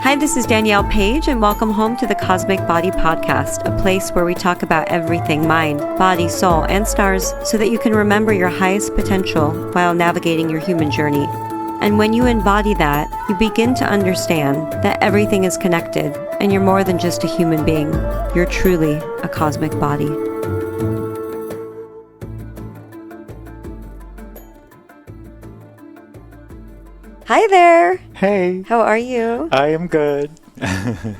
Hi, this is Danielle Paige, and welcome home to the Cosmic Body Podcast, a place where we talk about everything mind, body, soul, and stars so that you can remember your highest potential while navigating your human journey. And when you embody that, you begin to understand that everything is connected and you're more than just a human being. You're truly a cosmic body. Hi there. Hey. How are you? I am good.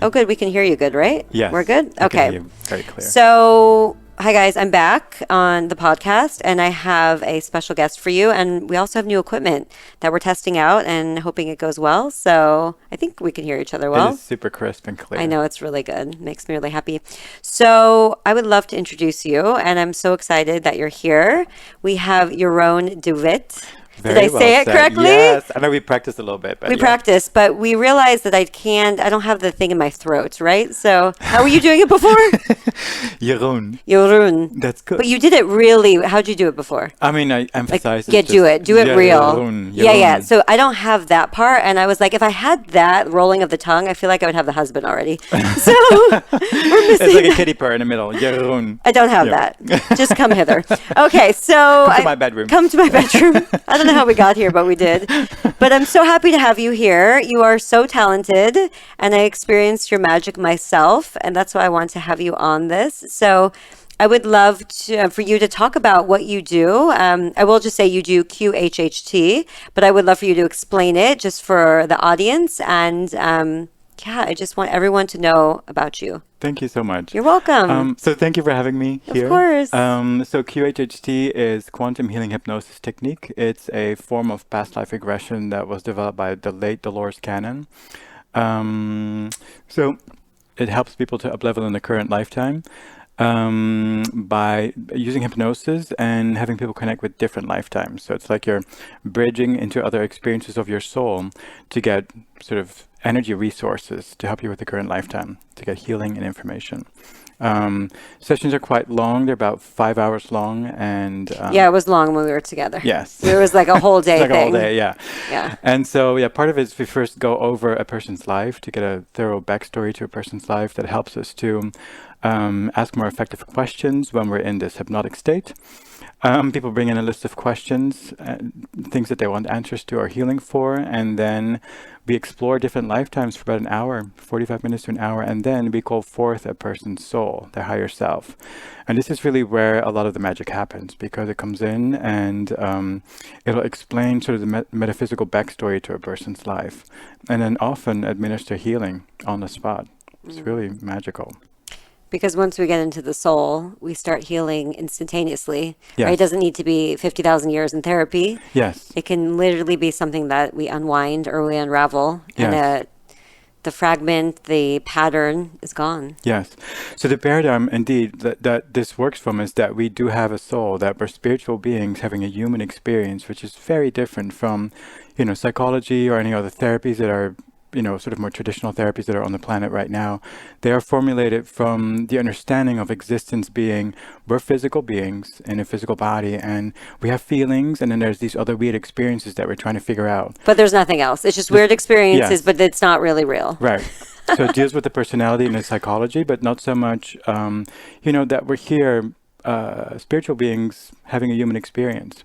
Oh, good. We can hear you good, right? Yes. We're good? I Okay. can hear you very clear. So, hi guys. I'm back on the podcast and I have a special guest for you. And we also have new equipment that we're testing out and hoping it goes well. So, I think we can hear each other well. It is super crisp and clear. I know, it's really good. Makes me really happy. So, I would love to introduce you and I'm so excited that you're here. We have Jeroen de Wit. Did I say it correctly? Yes. I know we practiced a little bit. But We practiced, but we realized that I don't have the thing in my throat, right? So, how were you doing it before? Jeroen. Jeroen. That's good. But you did it really, how'd you do it before? I mean, I emphasize Yeah, do it real. Jeroen. Yeah. So I don't have that part. And I was like, if I had that rolling of the tongue, I feel like I would have the husband already. So we're missing It's like a kitty purr in the middle. Jeroen. I don't have that. Just come hither. Okay, so Come to my bedroom. Come to my bedroom. I don't know how we got here, but we did. But I'm so happy to have you here. You are so talented, and I experienced your magic myself, and that's why I want to have you on this. So I would love for you to talk about what you do. I will just say you do QHHT, but I would love for you to explain it just for the audience. And yeah, I just want everyone to know about you. Thank you so much. You're welcome. So thank you for having me here. Of course. So QHHT is quantum healing hypnosis technique. It's a form of past life regression that was developed by the late Dolores Cannon. So it helps people to up-level in the current lifetime by using hypnosis and having people connect with different lifetimes. So it's like you're bridging into other experiences of your soul to get sort of energy resources to help you with the current lifetime, to get healing and information. Sessions are quite long. They're about 5 hours long. And yeah, it was long when we were together. Yes. It was like a whole day like thing. a whole day, yeah. Yeah. And so, yeah, part of it is we first go over a person's life to get a thorough backstory to a person's life that helps us to ask more effective questions when we're in this hypnotic state. People bring in a list of questions, things that they want answers to or healing for, and then we explore different lifetimes for about an hour, 45 minutes to an hour, and then we call forth a person's soul, their higher self. And this is really where a lot of the magic happens, because it comes in and it'll explain sort of the metaphysical backstory to a person's life, and then often administer healing on the spot. It's really magical. Because once we get into the soul, we start healing instantaneously. Yes. Right? It doesn't need to be 50,000 years in therapy. Yes. It can literally be something that we unwind or we unravel. Yes. And the fragment, the pattern is gone. Yes. So the paradigm, indeed, that this works from is that we do have a soul, that we're spiritual beings having a human experience, which is very different from, psychology or any other therapies that are sort of more traditional therapies that are on the planet right now. They are formulated from the understanding of existence being, we're physical beings in a physical body, and we have feelings, and then there's these other weird experiences that we're trying to figure out. But there's nothing else. It's just weird experiences, yes. but it's not really real. Right. So it deals with the personality and the psychology, but not so much, that we're here, spiritual beings having a human experience.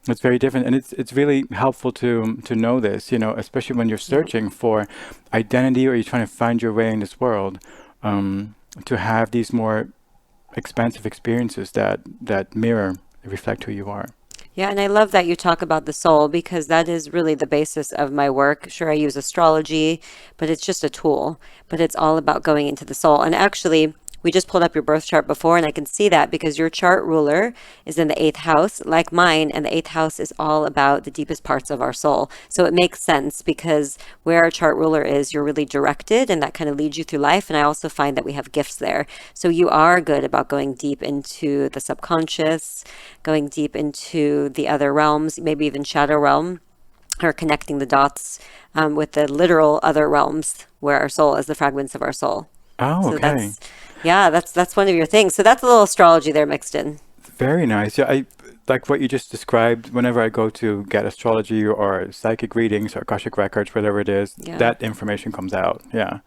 It's very different, and it's really helpful to know this, especially when you're searching for identity or you're trying to find your way in this world, to have these more expansive experiences that mirror, reflect who you are. Yeah, and I love that you talk about the soul, because that is really the basis of my work. Sure, I use astrology, but it's just a tool, but it's all about going into the soul. And actually, we just pulled up your birth chart before, and I can see that because your chart ruler is in the 8th house, like mine, and the 8th house is all about the deepest parts of our soul. So it makes sense, because where our chart ruler is, you're really directed, and that kind of leads you through life. And I also find that we have gifts there. So you are good about going deep into the subconscious, going deep into the other realms, maybe even shadow realm, or connecting the dots with the literal other realms where our soul is, the fragments of our soul. Oh, so okay. That's one of your things. So that's a little astrology there mixed in. Very nice. Yeah, like what you just described, whenever I go to get astrology or psychic readings or Akashic records, whatever it is, Yeah. that information comes out. Yeah.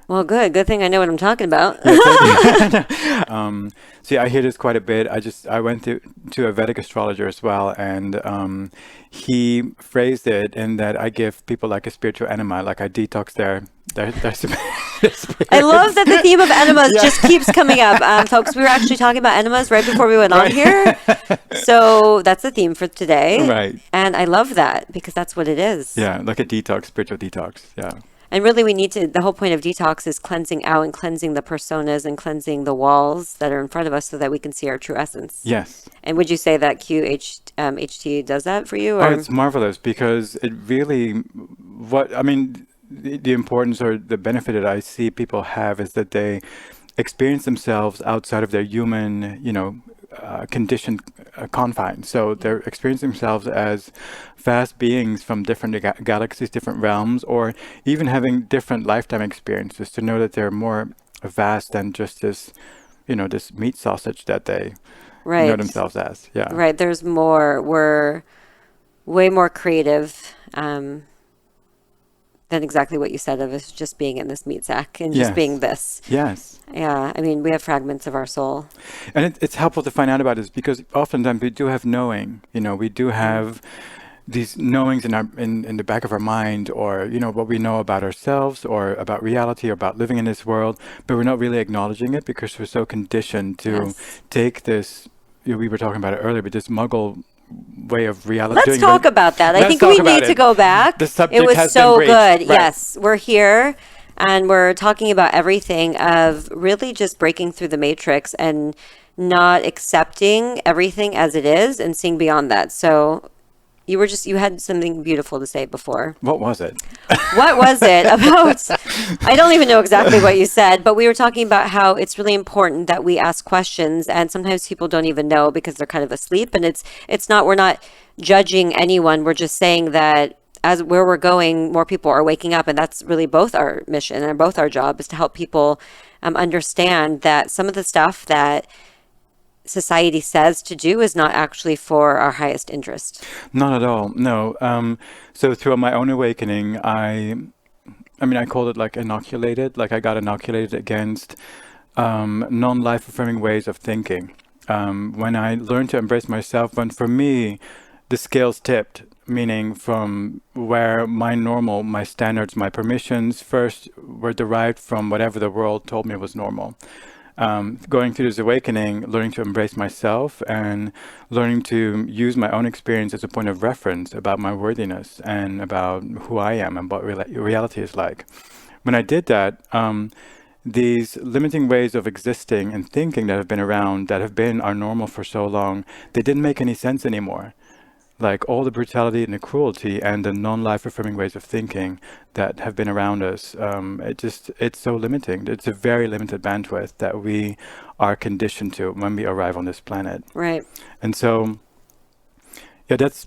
Well, good thing I know what I'm talking about. Yeah, thank you. See, I hear this quite a bit. I went to a Vedic astrologer as well, and he phrased it in that I give people like a spiritual enema, like I detox their spirits. I love that the theme of enemas Yeah. just keeps coming up. Folks, we were actually talking about enemas right before we went on Right. here. So that's the theme for today. Right. And I love that because that's what it is. Yeah, like a detox, spiritual detox. Yeah. And really, the whole point of detox is cleansing out and cleansing the personas and cleansing the walls that are in front of us so that we can see our true essence. Yes. And would you say that QHHT does that for you? Oh, Or? it's marvelous because it really, the importance or the benefit that I see people have is that they experience themselves outside of their human, conditioned confines. So they're experiencing themselves as vast beings from different galaxies, different realms, or even having different lifetime experiences to know that they're more vast than just this, this meat sausage that they know Right. themselves as. Yeah. Right. There's more. We're way more creative than exactly what you said of us just being in this meat sack and just Yes. being this. Yes. Yeah. I mean, we have fragments of our soul. And it's helpful to find out about this because oftentimes we do have knowing, we do have these knowings in the back of our mind, or what we know about ourselves or about reality or about living in this world, but we're not really acknowledging it because we're so conditioned to Yes. take this, we were talking about it earlier, but this muggle way of reality. Let's talk about that. I Let's think talk we about need to it. go back. The subject It was has so been good. breached. Right. Yes. We're here and we're talking about everything of really just breaking through the matrix and not accepting everything as it is and seeing beyond that. So you had something beautiful to say before. What was it? What was it about? I don't even know exactly what you said, but we were talking about how it's really important that we ask questions, and sometimes people don't even know because they're kind of asleep. And we're not judging anyone. We're just saying that as where we're going, more people are waking up, and that's really both our mission and both our job is to help people understand that some of the stuff that society says to do is not actually for our highest interest. Not at all. No. So through my own awakening, I called it like inoculated. Like I got inoculated against non-life affirming ways of thinking. When I learned to embrace myself, when for me the scales tipped, meaning from where my standards, my permissions first were derived from whatever the world told me was normal. Going through this awakening, learning to embrace myself and learning to use my own experience as a point of reference about my worthiness and about who I am and what reality is like. When I did that, these limiting ways of existing and thinking that have been around, that have been our normal for so long, they didn't make any sense anymore. Like all the brutality and the cruelty and the non-life affirming ways of thinking that have been around us, it's so limiting. It's a very limited bandwidth that we are conditioned to when we arrive on this planet. Right. And so, yeah, that's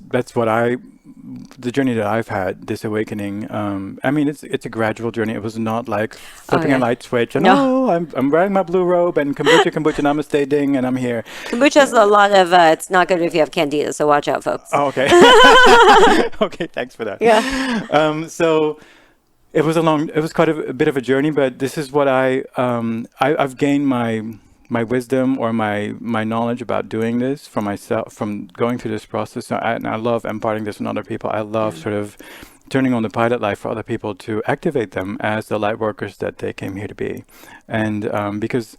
the journey that I've had, this awakening. It's a gradual journey. It was not like flipping a light switch and I'm wearing my blue robe and kombucha, namaste ding, and I'm here. Kombucha has a lot of, it's not good if you have candida, so watch out, folks. Oh, okay. Okay, thanks for that. Yeah. So it was quite a bit of a journey, but this is what I've gained my wisdom or my knowledge about doing this for myself from going through this process. And I love imparting this on other people. I love sort of turning on the pilot light for other people to activate them as the light workers that they came here to be. And because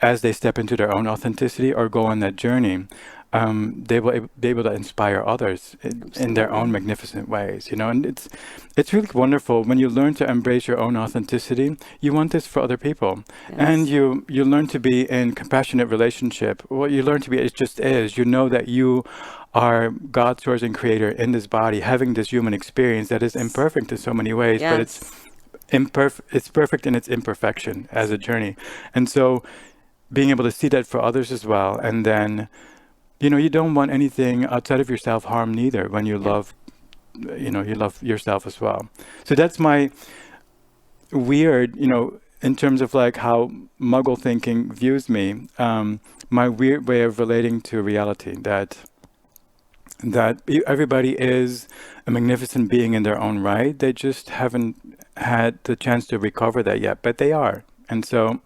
as they step into their own authenticity or go on that journey, they will be able to inspire others in their own magnificent ways, and it's really wonderful when you learn to embrace your own authenticity. You want this for other people. Yes. And you learn to be in compassionate relationship. What you learn to be is you know that you are God's source and creator in this body, having this human experience that is imperfect in so many ways, but it's perfect in its imperfection as a journey. And so being able to see that for others as well, and then you don't want anything outside of yourself harm neither when you love, you love yourself as well. So that's my weird, in terms of like how Muggle thinking views me, my weird way of relating to reality, that that everybody is a magnificent being in their own right. They just haven't had the chance to recover that yet, but they are. And so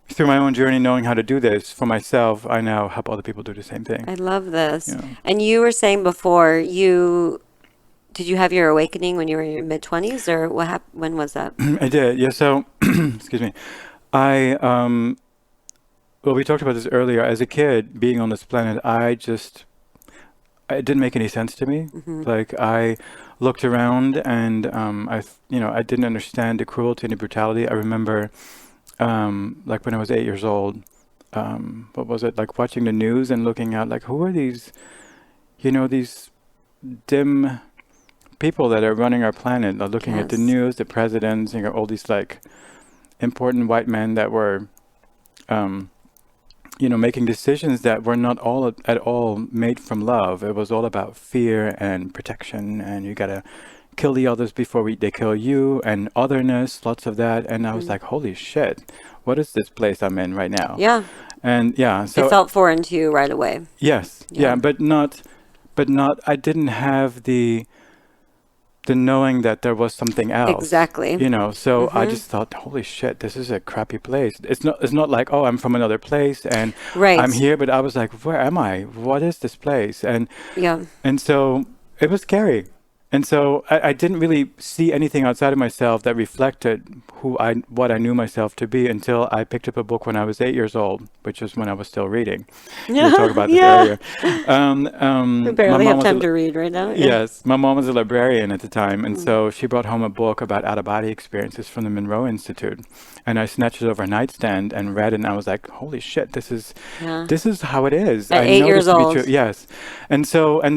through my own journey, knowing how to do this for myself, I now help other people do the same thing. I love this. Yeah. And you were saying before, did you have your awakening when you were in your mid-20s, or what when was that? I did. Yeah. So, excuse me. I, well, we talked about this earlier. As a kid, being on this planet, it didn't make any sense to me. Like, I looked around and, I didn't understand the cruelty and the brutality. I remember, like when I was 8 years old, what was it? Like watching the news and looking out, like, who are these, these dim people that are running our planet, looking at the Yes. news, the presidents, all these like important white men that were, making decisions that were not all at all made from love. It was all about fear and protection, and you gotta kill the others before they kill you, and otherness, lots of that. And I was like, holy shit, what is this place I'm in right now? Yeah. And yeah, so It felt foreign to you right away. yes, Yeah. yeah, but not, I didn't have the knowing that there was something else. Exactly. So I just thought, holy shit, this is a crappy place. It's not like, oh, I'm from another place and Right. I'm here, but I was like, where am I? What is this place? Yeah. And so it was scary. And so I didn't really see anything outside of myself that reflected what I knew myself to be until I picked up a book when I was 8 years old, which is when I was still reading. We talked about this earlier. We barely have time to read right now. Yeah. Yes, my mom was a librarian at the time, and so she brought home a book about out-of-body experiences from the Monroe Institute, and I snatched it over a nightstand and read it, and I was like, "Holy shit, this is how it is." At I 8 know years this to be old. true. Yes, and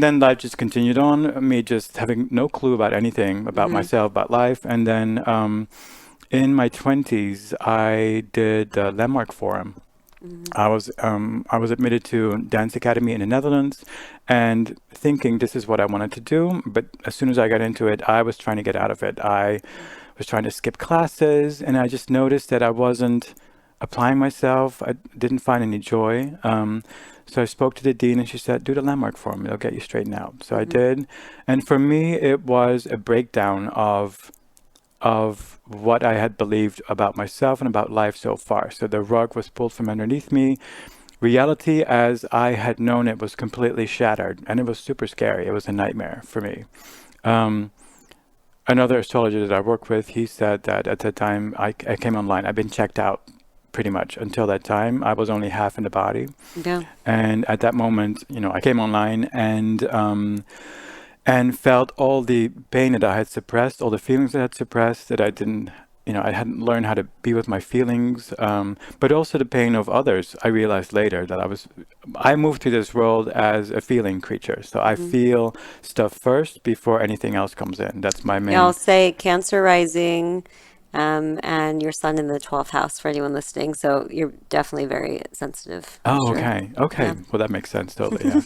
then life just continued on. Me just having no clue about anything about myself, about life, and then in my 20s, I did the Landmark Forum. I was admitted to dance academy in the Netherlands, and thinking this is what I wanted to do. But as soon as I got into it, I was trying to get out of it. I was trying to skip classes, and I just noticed that I wasn't applying myself. I didn't find any joy. So I spoke to the dean, and she said, "Do the Landmark Forum. It'll get you straightened out." So I did, and for me, it was a breakdown of what I had believed about myself and about life so far. So the rug was pulled from underneath me. Reality as I had known it was completely shattered, and it was super scary. It was a nightmare for me. Another astrologer that I work with, he said that at the time I came online, I've been checked out pretty much until that time. I was only half in the body. Yeah. And at that moment, I came online and felt all the pain that I had suppressed, all the feelings that I had suppressed, that I didn't, I hadn't learned how to be with my feelings, but also the pain of others. I realized later that I moved to this world as a feeling creature. So I feel stuff first before anything else comes in. That's my main. Yeah, I'll say Cancer rising, and your sun in the 12th house for anyone listening. So you're definitely very sensitive. I'm Oh, sure. okay. Okay. Yeah. Well, that makes sense totally.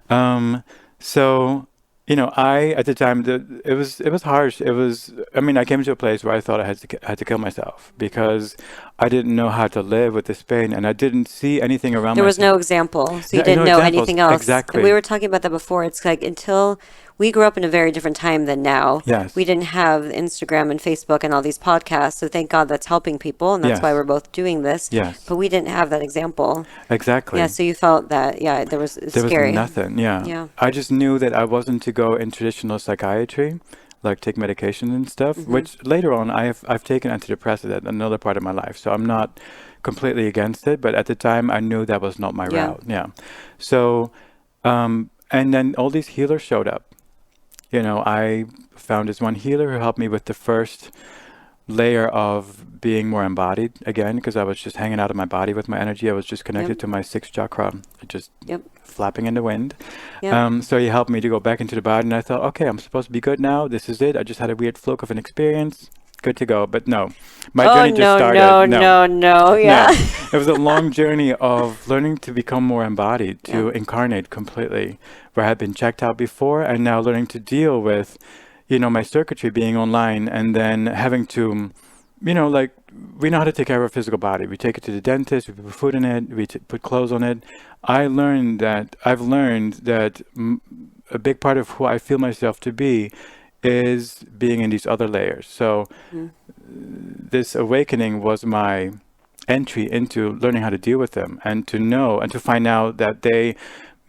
Yeah. So, I at the time it was harsh. I came to a place where I thought I had to kill myself because I didn't know how to live with this pain, and I didn't see anything around There was myself. no example, so you Yeah, didn't no know examples. anything else. Exactly. And we were talking about that before. It's like until we grew up in a very different time than now. Yes. We didn't have Instagram and Facebook and all these podcasts. So thank God that's helping people, and that's Yes. why we're both doing this. Yes. But we didn't have that example. Exactly. Yeah. So you felt that. Yeah. There was scary. Was nothing. Yeah. Yeah. I just knew that I wasn't to go in traditional psychiatry, like take medication and stuff. Which later on I've taken antidepressants at another part of my life, so I'm not completely against it. But at the time, I knew that was not my Yeah. route. Yeah. So, and then all these healers showed up. I found this one healer who helped me with the first layer of being more embodied again, because I was just hanging out of my body with my energy. I was just connected Yep. to my sixth chakra, just Yep. flapping in the wind. Yep. So he helped me to go back into the body, and I thought, okay, I'm supposed to be good now. This is it. I just had a weird fluke of an experience. Good to go. But no, my journey just started. No. Yeah. No. It was a long journey of learning to become more embodied, to incarnate completely, where I had been checked out before, and now learning to deal with, my circuitry being online, and then having to, like we know how to take care of our physical body. We take it to the dentist, we put food in it, we put clothes on it. I've learned that a big part of who I feel myself to be is being in these other layers. So Mm-hmm. this awakening was my entry into learning how to deal with them, and to know and to find out that they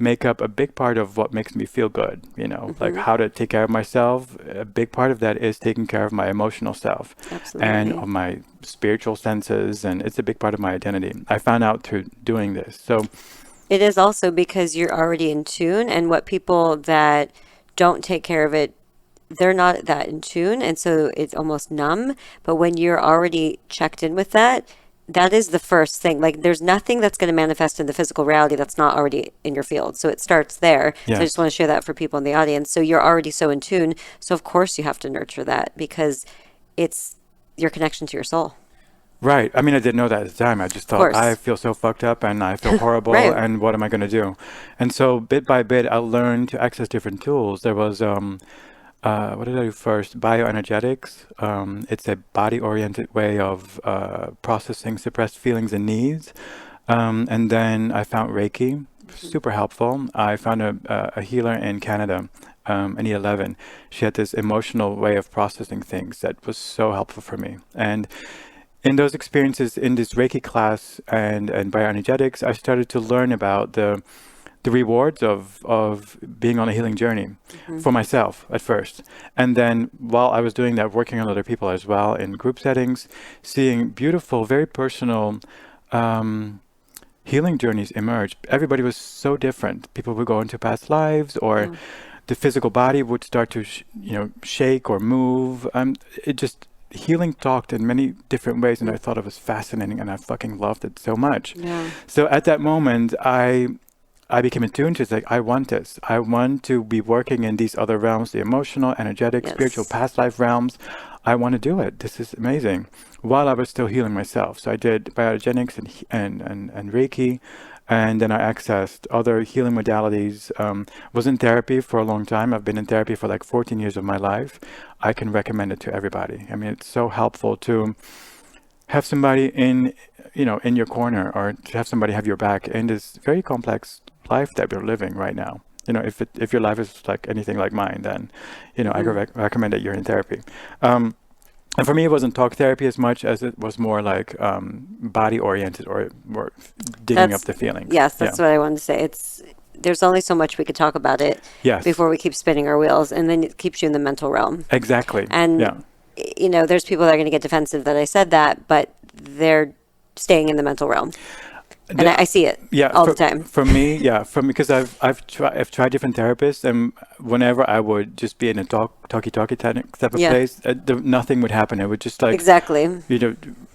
make up a big part of what makes me feel good, like Mm-hmm. how to take care of myself. A big part of that is taking care of my emotional self and Absolutely. of my spiritual senses, and it's a big part of my identity. I found out through doing this. So, It is also because you're already in tune, and what people that don't take care of it, they're not that in tune, and so it's almost numb. But when you're already checked in with that, that is the first thing. Like, there's nothing that's going to manifest in the physical reality that's not already in your field. So it starts there. So I just yes. want to share that for people in the audience. So you're already so in tune. So of course you have to nurture that because it's your connection to your soul. Right. I mean, I didn't know that at the time. I just Of thought, I course. feel so fucked up and I feel horrible, Right. and what am I going to do? And so bit by bit, I learned to access different tools. There was, what did I do first? Bioenergetics. It's a body-oriented way of processing suppressed feelings and needs. And then I found Reiki, super helpful. I found a healer in Canada, an E11. She had this emotional way of processing things that was so helpful for me. And in those experiences, in this Reiki class and bioenergetics, I started to learn about the rewards of being on a healing journey Mm-hmm. for myself at first. And then while I was doing that, working on other people as well in group settings, seeing beautiful, very personal healing journeys emerge. Everybody was so different. People would go into past lives, or Yeah. the physical body would start to, shake or move. It just healing talked in many different ways, and I thought it was fascinating, and I fucking loved it so much. Yeah. So at that moment, I became attuned to, it's like, I want this. I want to be working in these other realms, the emotional, energetic, spiritual, Yes. past life realms. I want to do it. This is amazing. While I was still healing myself. So I did biogenics and Reiki, and then I accessed other healing modalities. Was in therapy for a long time. I've been in therapy for like 14 years of my life. I can recommend it to everybody. I mean, it's so helpful to have somebody in your corner, or to have somebody have your back in this very complex life that we're living right now. If your life is like anything like mine, then I Mm-hmm. recommend that you're in therapy. And for me, it wasn't talk therapy as much as it was more like body oriented, or more digging up That's, the feelings. yes, Yeah. that's what I wanted to say. There's only so much we could talk about it Yes. before we keep spinning our wheels, and then it keeps you in the mental realm. Exactly. And, Yeah. there's people that are going to get defensive that I said that, but they're staying in the mental realm. And I see it Yeah, all the time. for me, yeah, because I've tried different therapists, and whenever I would just be in a talky type of Yeah, place, nothing would happen. It would just like, exactly.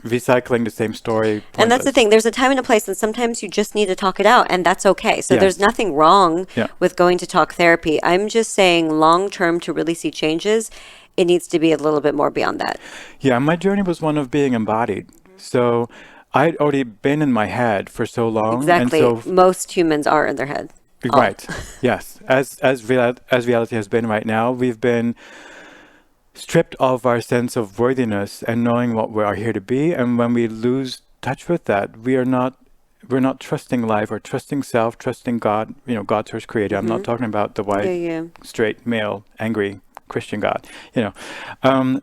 recycling the same story, And that's the pointless. thing. There's a time and a place, and sometimes you just need to talk it out, and that's okay. So there's Yes. nothing wrong Yeah. with going to talk therapy. I'm just saying, long term, to really see changes, it needs to be a little bit more beyond that. Yeah, my journey was one of being embodied. So I'd already been in my head for so long, and Exactly. so Most humans are in their head. All. right, yes, as reality has been right now, we've been stripped of our sense of worthiness and knowing what we are here to be. And when we lose touch with that, we're not trusting life, or trusting self, trusting God, God source creator. I'm not talking about the Yeah, white, yeah. straight, male, angry Christian God,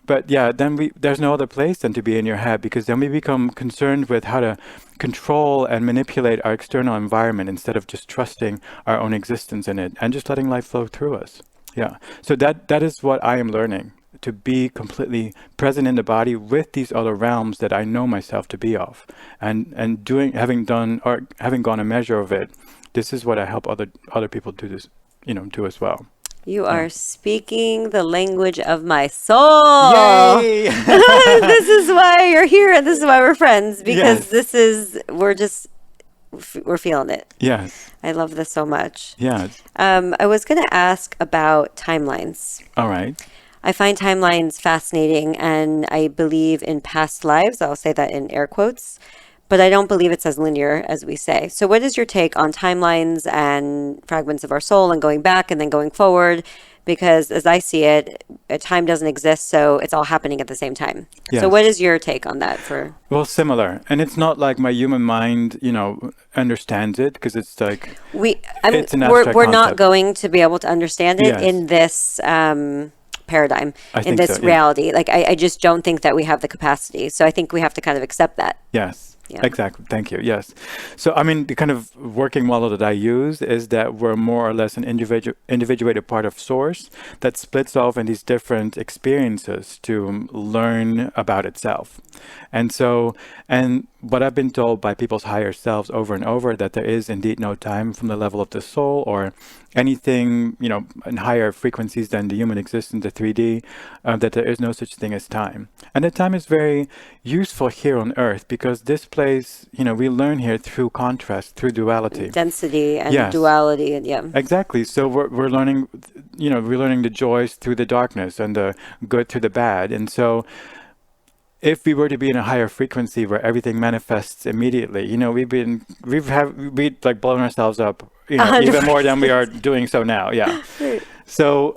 but yeah, then there's no other place than to be in your head, because then we become concerned with how to control and manipulate our external environment, instead of just trusting our own existence in it and just letting life flow through us. Yeah. So that is what I am learning, to be completely present in the body with these other realms that I know myself to be of, and having gone a measure of it. This is what I help other people do this, do as well. You Yeah. are speaking the language of my soul. Yay! This is why you're here, and this is why we're friends, because Yes. we're feeling it. Yes. I love this so much. Yes. I was going to ask about timelines. All right. I find timelines fascinating, and I believe in past lives. I'll say that in air quotes, but I don't believe it's as linear as we say. So, what is your take on timelines and fragments of our soul, and going back and then going forward? because as I see it, time doesn't exist, so it's all happening at the same time. So what Yes. is your take on that for Well, similar. And it's not like my human mind, understands it because it's like, it's an abstract we're not concept. going to be able to understand it Yes, in this paradigm, I in think so. this Yeah. reality. Like I just don't think that we have the capacity. So I think we have to kind of accept that. Yes, Yeah. exactly. Thank you. Yes. So, I mean, the kind of working model that I use is that we're more or less an individuated part of source that splits off in these different experiences to learn about itself. And so, and what I've been told by people's higher selves over and over, that there is indeed no time from the level of the soul or anything, in higher frequencies than the human existence, the 3D, that there is no such thing as time. And that time is very useful here on Earth because this place, we learn here through contrast, through duality. Density and Yes, duality, and yeah. exactly. So we're learning, we're learning the joys through the darkness and the good through the bad. And so if we were to be in a higher frequency where everything manifests immediately, we've like blown ourselves up, A hundred even more than we are percent. doing so now. Yeah. Right. So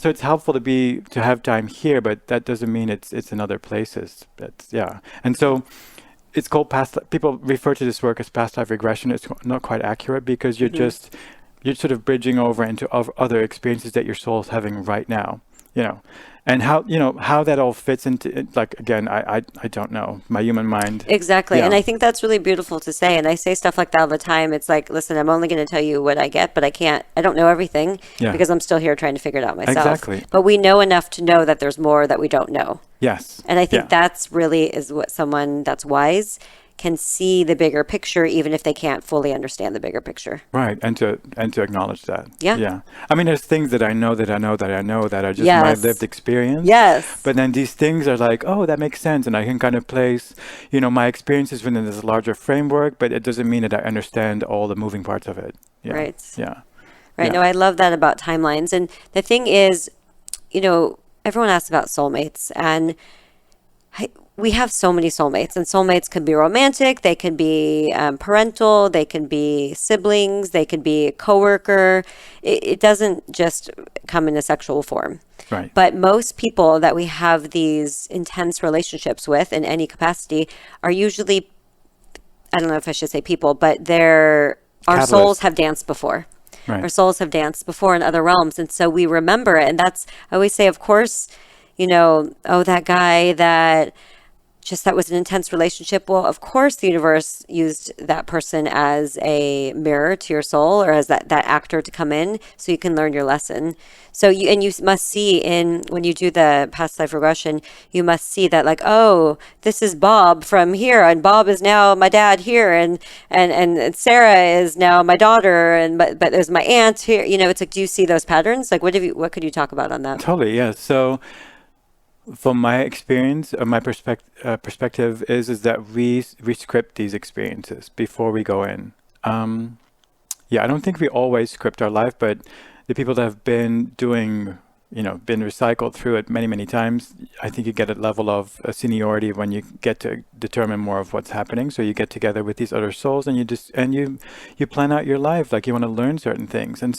it's helpful to have time here, but that doesn't mean it's in other places. That's yeah. And so it's called past. People refer to this work as past life regression. It's not quite accurate because you're sort of bridging over into other experiences that your soul is having right now. And how that all fits into it, like again, I don't know. My human mind. Exactly. And Yeah. I think that's really beautiful to say. And I say stuff like that all the time. It's like, listen, I'm only going to tell you what I get, but I don't know everything Yeah. because I'm still here trying to figure it out myself. Exactly. But we know enough to know that there's more that we don't know. Yes. And I think Yeah. that's really is what someone that's wise can see the bigger picture, even if they can't fully understand the bigger picture. Right, and to acknowledge that. Yeah. Yeah. I mean, there's things that I know that I know that I know that are just my Yes. lived experience. Yes. But then these things are like, oh, that makes sense, and I can kind of place, my experiences within this larger framework. But it doesn't mean that I understand all the moving parts of it. Yeah. Right. Yeah. Right. Yeah. No, I love that about timelines. And the thing is, everyone asks about soulmates, and we have so many soulmates, and soulmates can be romantic, they can be parental, they can be siblings, they can be a coworker. It doesn't just come in a sexual form. Right. But most people that we have these intense relationships with in any capacity are usually, I don't know if I should say people, but our souls Catalyst. have danced before. Right. Our souls have danced before in other realms. And so we remember it. And I always say, of course, oh, that guy that was an intense relationship. Well, of course, the universe used that person as a mirror to your soul, or as that actor to come in so you can learn your lesson. So you must see when you do the past life regression, you must see that like, oh, this is Bob from here, and Bob is now my dad here, and Sarah is now my daughter, but there's my aunt here. It's like, do you see those patterns? Like, what could you talk about on that? Totally. Yeah. So from my experience, my perspective is that we script these experiences before we go in. Yeah, I don't think we always script our life, but the people that have been doing, been recycled through it many, many times, I think you get a level of seniority when you get to determine more of what's happening. So you get together with these other souls, and you plan out your life, like you want to learn certain things. And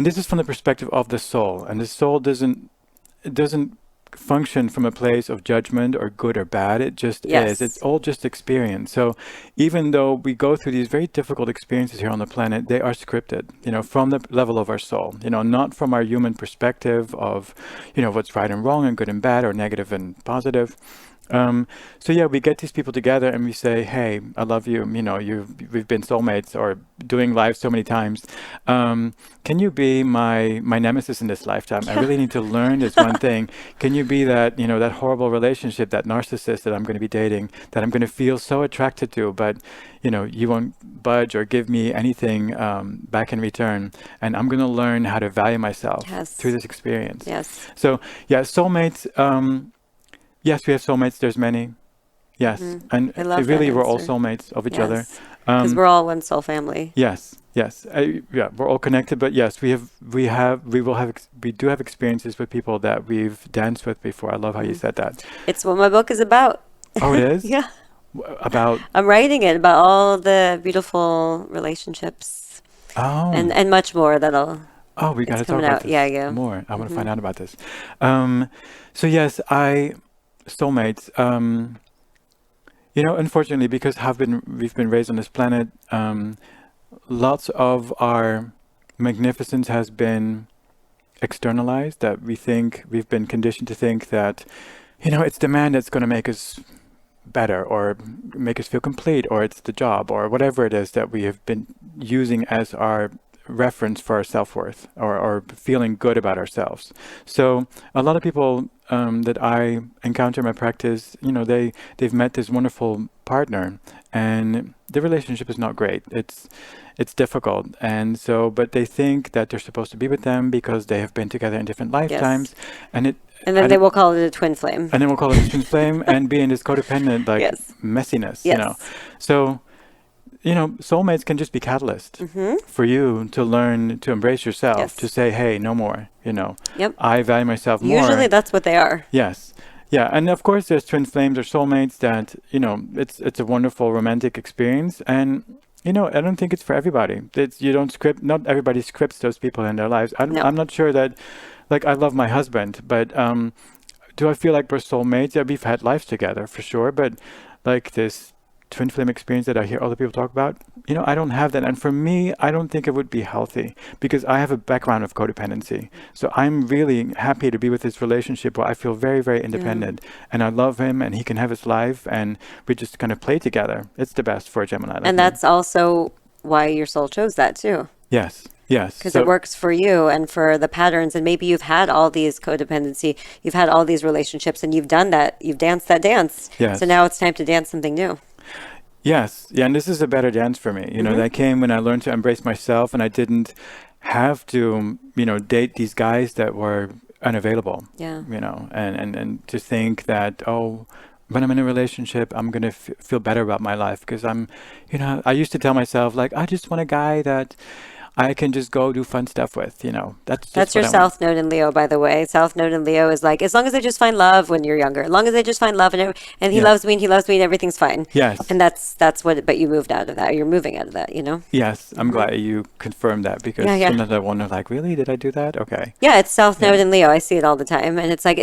this is from the perspective of the soul, and the soul doesn't function from a place of judgment or good or bad. It just is. It's Yes. all just experience. So even though we go through these very difficult experiences here on the planet, they are scripted, from the level of our soul, not from our human perspective of, what's right and wrong and good and bad or negative and positive. So yeah, we get these people together and we say, hey, I love you. We've been soulmates or doing life so many times. Can you be my nemesis in this lifetime? I really need to learn this one thing. Can you be that, that horrible relationship, that narcissist that I'm going to be dating, that I'm going to feel so attracted to, but, you won't budge or give me anything back in return. And I'm going to learn how to value myself Yes. through this experience. Yes. So yeah, soulmates. Yes, we have soulmates. There's many. Yes, and I love that really, we're all answer. soulmates of each other. Yes. Because we're all one soul family. Yes, yes, yeah, we're all connected. But yes, we do have experiences with people that we've danced with before. I love how you said that. It's what my book is about. Oh, it is. Yeah. About I'm writing it about all the beautiful relationships oh and much more that'll Oh, we got It's to talk coming about out. Yeah, this yeah. more. I want to Hmm. find out about this. So yes, soulmates. Unfortunately, because we've been raised on this planet, lots of our magnificence has been externalized. That we've been conditioned to think that, it's the man that's going to make us better or make us feel complete, or it's the job or whatever it is that we have been using as our reference for our self-worth, or feeling good about ourselves. So a lot of people that I encounter in my practice, they've met this wonderful partner, and the relationship is not great. It's difficult, and so but they think that they're supposed to be with them because they have been together in different Yes. lifetimes, and it And then and they it will call it a twin flame. and then we'll call it a twin flame and be in this codependent like Yes. messiness. Yes. So soulmates can just be catalyst Mm-hmm. for you to learn to embrace yourself, to Yes. say, hey, no more, Yep. I value myself Usually more. that's what they are. Yes. Yeah. And of course there's twin flames or soulmates that, it's a wonderful romantic experience. And, I don't think it's for everybody. You don't script, not everybody scripts those people in their lives. No. I'm not sure that, like, I love my husband, but do I feel like we're soulmates? Yeah, we've had lives together for sure, but like this twin flame experience that I hear other people talk about, I don't have that. And for me, I don't think it would be healthy because I have a background of codependency. So I'm really happy to be with this relationship where I feel very, very Yeah. independent, and I love him and he can have his life and we just kind of play together. It's the best for a Gemini like And me. that's also why your soul chose that too. Yes. Yes. Because it So works for you and for the patterns. And maybe you've had all these codependency, you've had all these relationships, and you've done that, you've danced that dance. So yes. now it's time to dance something new. Yes, yeah, and this is a better dance for me. Hmm. That came when I learned to embrace myself, and I didn't have to, date these guys that were unavailable. Yeah. And to think that, oh, when I'm in a relationship, I'm gonna feel better about my life because I used to tell myself like, I just want a guy that I can just go do fun stuff with. That's That's just your what I want. South Node in Leo, by the way. South Node in Leo is like, as long as I just find love when you're younger, as long as I just find love and he Yeah. loves me and he loves me and everything's fine. Yes. And that's what, but you moved out of that. You're moving out of that, you know? Yes, I'm Hmm. glad you confirmed that because Yeah, yeah. sometimes I wonder, like, really, did I do that? Okay. Yeah, it's South Yeah. Node in Leo. I see it all the time. And it's like,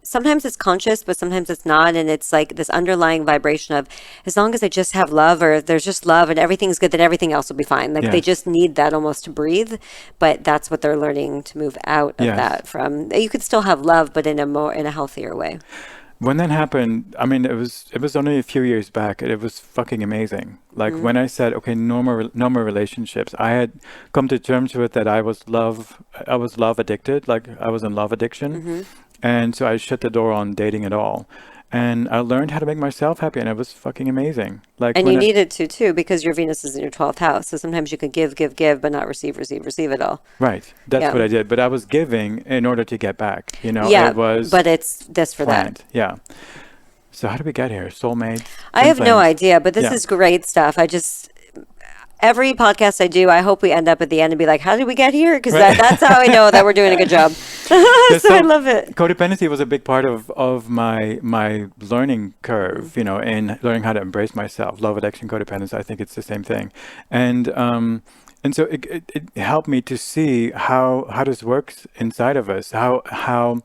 sometimes it's conscious, but sometimes it's not. And it's like this underlying vibration of, as long as I just have love or there's just love and everything's good, then everything else will be fine. Like they Yes. just need that almost to breathe. But that's what they're learning to move out of Yes. that from. You could still have love, but in a healthier way. When that happened, I mean, it was only a few years back. And it was fucking amazing. Like Mm-hmm. when I said, okay, no more relationships. I had come to terms with that. I was love addicted. Like I was in love addiction, Mm-hmm. and so I shut the door on dating at all. And I learned how to make myself happy, and it was fucking amazing. Like And you when I, needed to too, because your Venus is in your 12th house. So sometimes you could give, but not receive it all. right, that's what Yeah. I did. But I was giving in order to get back. Yeah, It was but it's this for that. planned. Yeah. So how did we get here? Soulmates, I twin have no flames. idea, but this Yeah. is great stuff. Every podcast I do, I hope we end up at the end and be like, how did we get here? Because Right. that's how I know that we're doing a good job. Yeah, So I love it. codependency was a big part of my learning curve, in learning how to embrace myself. Love, addiction, codependence. I think it's the same thing, and so it helped me to see how this works inside of us. How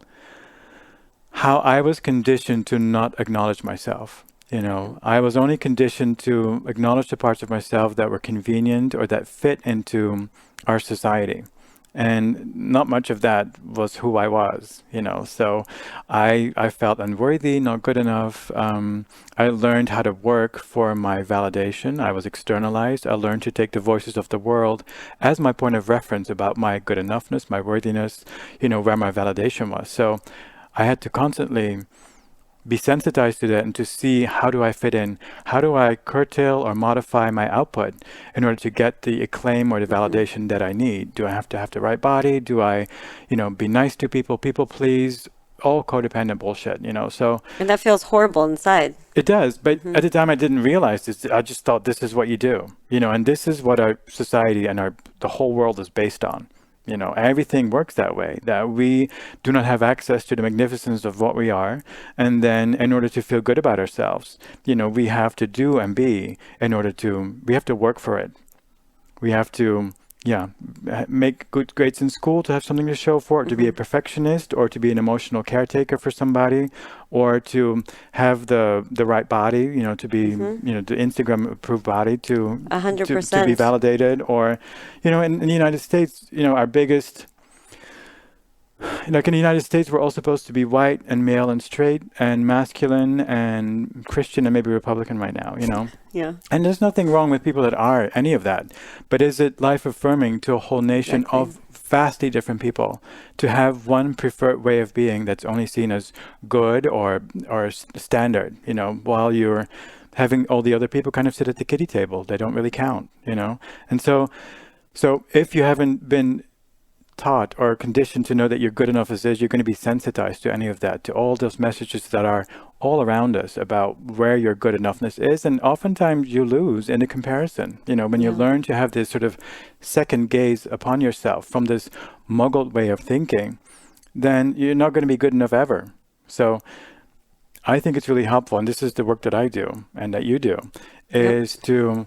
I was conditioned to not acknowledge myself. I was only conditioned to acknowledge the parts of myself that were convenient or that fit into our society. And not much of that was who I was. So I felt unworthy, not good enough. I learned how to work for my validation. I was externalized. I learned to take the voices of the world as my point of reference about my good enoughness, my worthiness, where my validation was. So I had to constantly be sensitized to that and to see how do I fit in, how do I curtail or modify my output in order to get the acclaim or the validation that I need. Do I have to have the right body? Do I, be nice to people please? All codependent bullshit, So And that feels horrible inside. it does, but at the time I didn't realize this. I just thought this is what you do, and this is what our society and the whole world is based on. Everything works that way, that we do not have access to the magnificence of what we are. And then in order to feel good about ourselves, we have to do and be we have to work for it. We have to yeah, make good grades in school to have something to show for, to be a perfectionist, or to be an emotional caretaker for somebody, or to have the right body, to be, the Instagram approved body to A hundred to be percent. validated, or, in the United States, our biggest, like in the United States, we're all supposed to be white and male and straight and masculine and Christian and maybe Republican right now. Yeah, And there's nothing wrong with people that are any of that. But is it life affirming to a whole nation exactly. of vastly different people to have one preferred way of being that's only seen as good or standard, while you're having all the other people kind of sit at the kiddie table. They don't really count. And so if you haven't been taught or conditioned to know that you're good enough as is, you're going to be sensitized to any of that, to all those messages that are all around us about where your good enoughness is. And oftentimes you lose in the comparison. When you Yeah. learn to have this sort of second gaze upon yourself from this muggled way of thinking, then you're not going to be good enough ever. So I think it's really helpful, and this is the work that I do and that you do, Yep. is to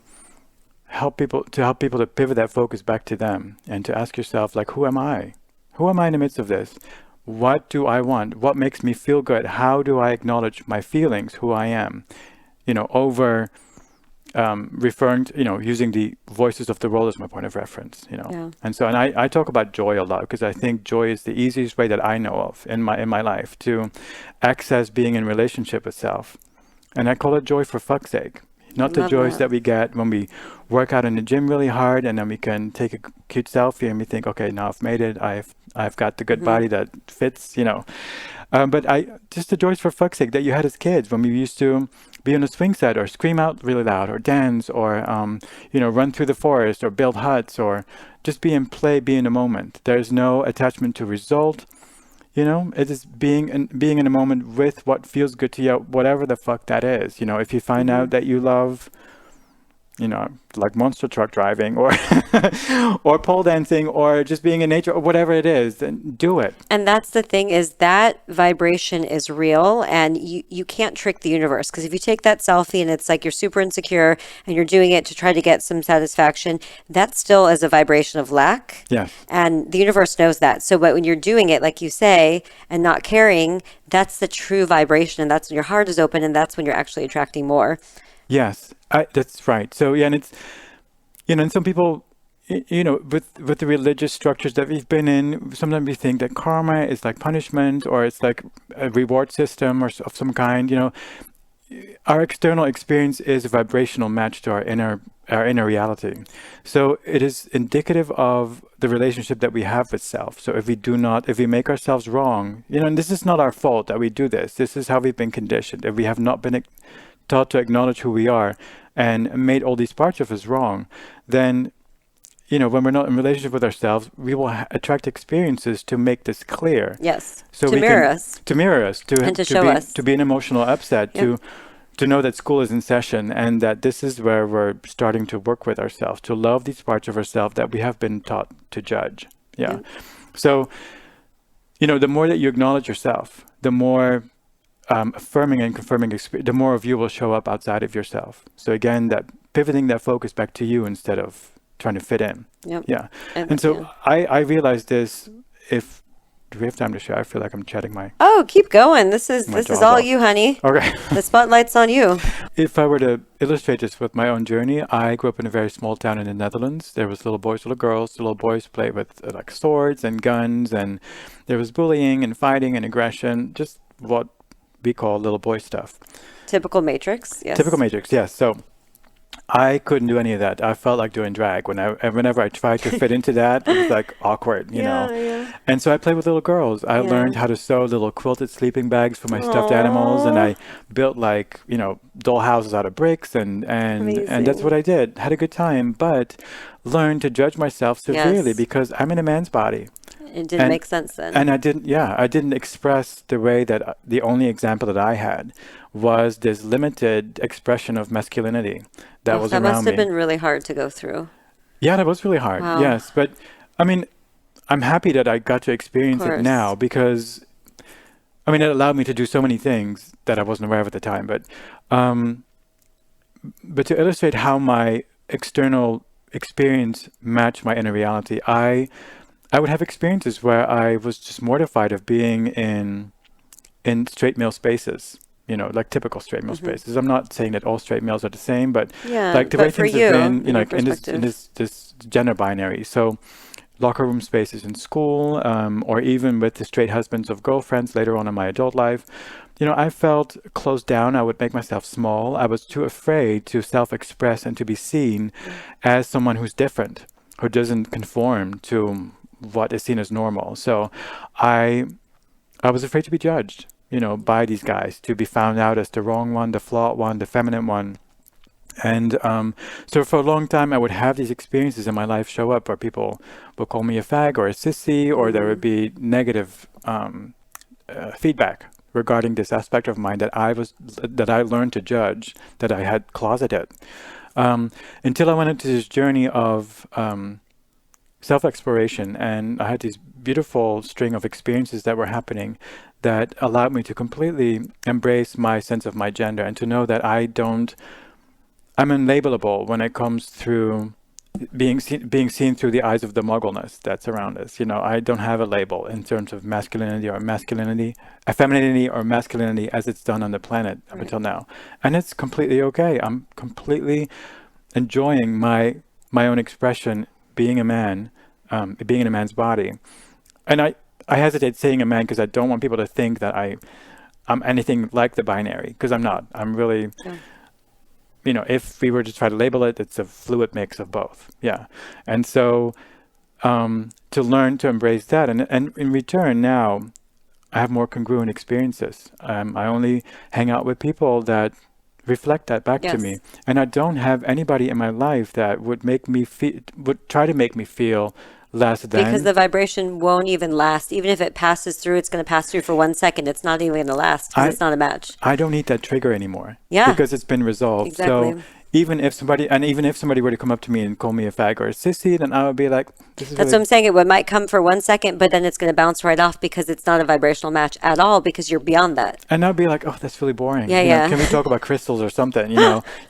help people to pivot that focus back to them and to ask yourself, like, who am I? Who am I in the midst of this? What do I want? What makes me feel good? How do I acknowledge my feelings, who I am? Over referring to, using the voices of the world as my point of reference. Yeah. And I talk about joy a lot because I think joy is the easiest way that I know of in my life to access being in relationship with self. And I call it joy for fuck's sake. Not the Love joys that. that we get when we work out in the gym really hard and then we can take a cute selfie and we think, okay, now I've made it. I've got the good body that fits. But just the joys for fuck's sake that you had as kids when we used to be on a swing set or scream out really loud or dance or, run through the forest or build huts or just be in play, be in the moment. There's no attachment to result. It is being in a moment with what feels good to you, whatever the fuck that is. If you find out that you love, like monster truck driving or or pole dancing or just being in nature or whatever it is, then do it. And that's the thing, is that vibration is real, and you can't trick the universe, because if you take that selfie and it's like you're super insecure and you're doing it to try to get some satisfaction, that still is a vibration of lack. Yes. And the universe knows that. So, but when you're doing it, like you say, and not caring, that's the true vibration. And that's when your heart is open, and that's when you're actually attracting more. Yes, that's right. So yeah, and it's, and some people, with the religious structures that we've been in, sometimes we think that karma is like punishment or it's like a reward system or of some kind. Our external experience is a vibrational match to our inner reality. So it is indicative of the relationship that we have with self. So if we make ourselves wrong, and this is not our fault that we do this. This is how we've been conditioned. If we have not been taught to acknowledge who we are and made all these parts of us wrong, then when we're not in relationship with ourselves, we will attract experiences to make this clear. Yes. So To we mirror can us to mirror us, and to show be us. to be an emotional upset, Yep. to know that school is in session and that this is where we're starting to work with ourselves, to love these parts of ourselves that we have been taught to judge. Yeah. Yep. So, the more that you acknowledge yourself, the more affirming and confirming experience, the more of you will show up outside of yourself. So again, that pivoting that focus back to you instead of trying to fit in. Yep. Yeah. And, And so yeah. I realized this. If do we have time to share? I feel like I'm chatting my Oh, keep going. This is jaws all off. you, honey. Okay. The spotlight's on you. If I were to illustrate this with my own journey, I grew up in a very small town in the Netherlands. There was little boys, little girls. The little boys played with like swords and guns, and there was bullying and fighting and aggression, just what we call little boy stuff. Typical Matrix. Yes. Typical Matrix, yes. So I couldn't do any of that. I felt like doing drag. Whenever I tried to fit into that, it was like awkward. Yeah. And so I played with little girls. I Yeah. learned how to sew little quilted sleeping bags for my stuffed animals, and I built like, doll houses out of bricks, and that's Amazing. what I did. Had a good time, but learned to judge myself severely Yes. because I'm in a man's body. It didn't And- make sense then. And I didn't express the way that the only example that I had was this limited expression of masculinity that was that around must have me. been really hard to go through. Yeah, that was really hard. Wow. Yes, but I mean, I'm happy that I got to experience it course. now because, it allowed me to do so many things that I wasn't aware of at the time. But to illustrate how my external experience match my inner reality. I would have experiences where I was just mortified of being in straight male spaces, like typical straight male spaces. I'm not saying that all straight males are the same, but Yeah, like the way but for things have you, been, in your like in perspective. this gender binary. So locker room spaces in school, or even with the straight husbands of girlfriends later on in my adult life, I felt closed down. I would make myself small. I was too afraid to self-express and to be seen as someone who's different, who doesn't conform to what is seen as normal. So I I was afraid to be judged, by these guys, to be found out as the wrong one, the flawed one, the feminine one. And so for a long time, I would have these experiences in my life show up where people would call me a fag or a sissy, or there would be negative feedback regarding this aspect of mine that I learned to judge, that I had closeted, until I went into this journey of self-exploration, and I had this beautiful string of experiences that were happening that allowed me to completely embrace my sense of my gender, and to know that I'm unlabelable when it comes through being seen through the eyes of the muggleness that's around us. I don't have a label in terms of femininity or masculinity as it's done on the planet up Right. until now, and it's completely okay. I'm completely enjoying my own expression, being a man, being in a man's body, and I hesitate saying a man because I don't want people to think that I'm anything like the binary, because I'm not. I'm really, Yeah. if we were to try to label it, it's a fluid mix of both. Yeah. And so to learn to embrace that, and in return now, I have more congruent experiences. I only hang out with people that reflect that back to me, Yes. and I don't have anybody in my life that would try to make me feel less Because than. the vibration won't even last. Even if it passes through, it's going to pass through for 1 second. It's not even going to last because I it's not a match. I don't need that trigger anymore Yeah, because it's been resolved. So exactly. even if somebody were to come up to me and call me a fag or a sissy, then I would be like, this is That's what really. I'm saying. It might come for 1 second, but then it's going to bounce right off because it's not a vibrational match at all because you're beyond that. And I'd be like, oh, that's really boring. Yeah, Can we yeah. talk about crystals or something?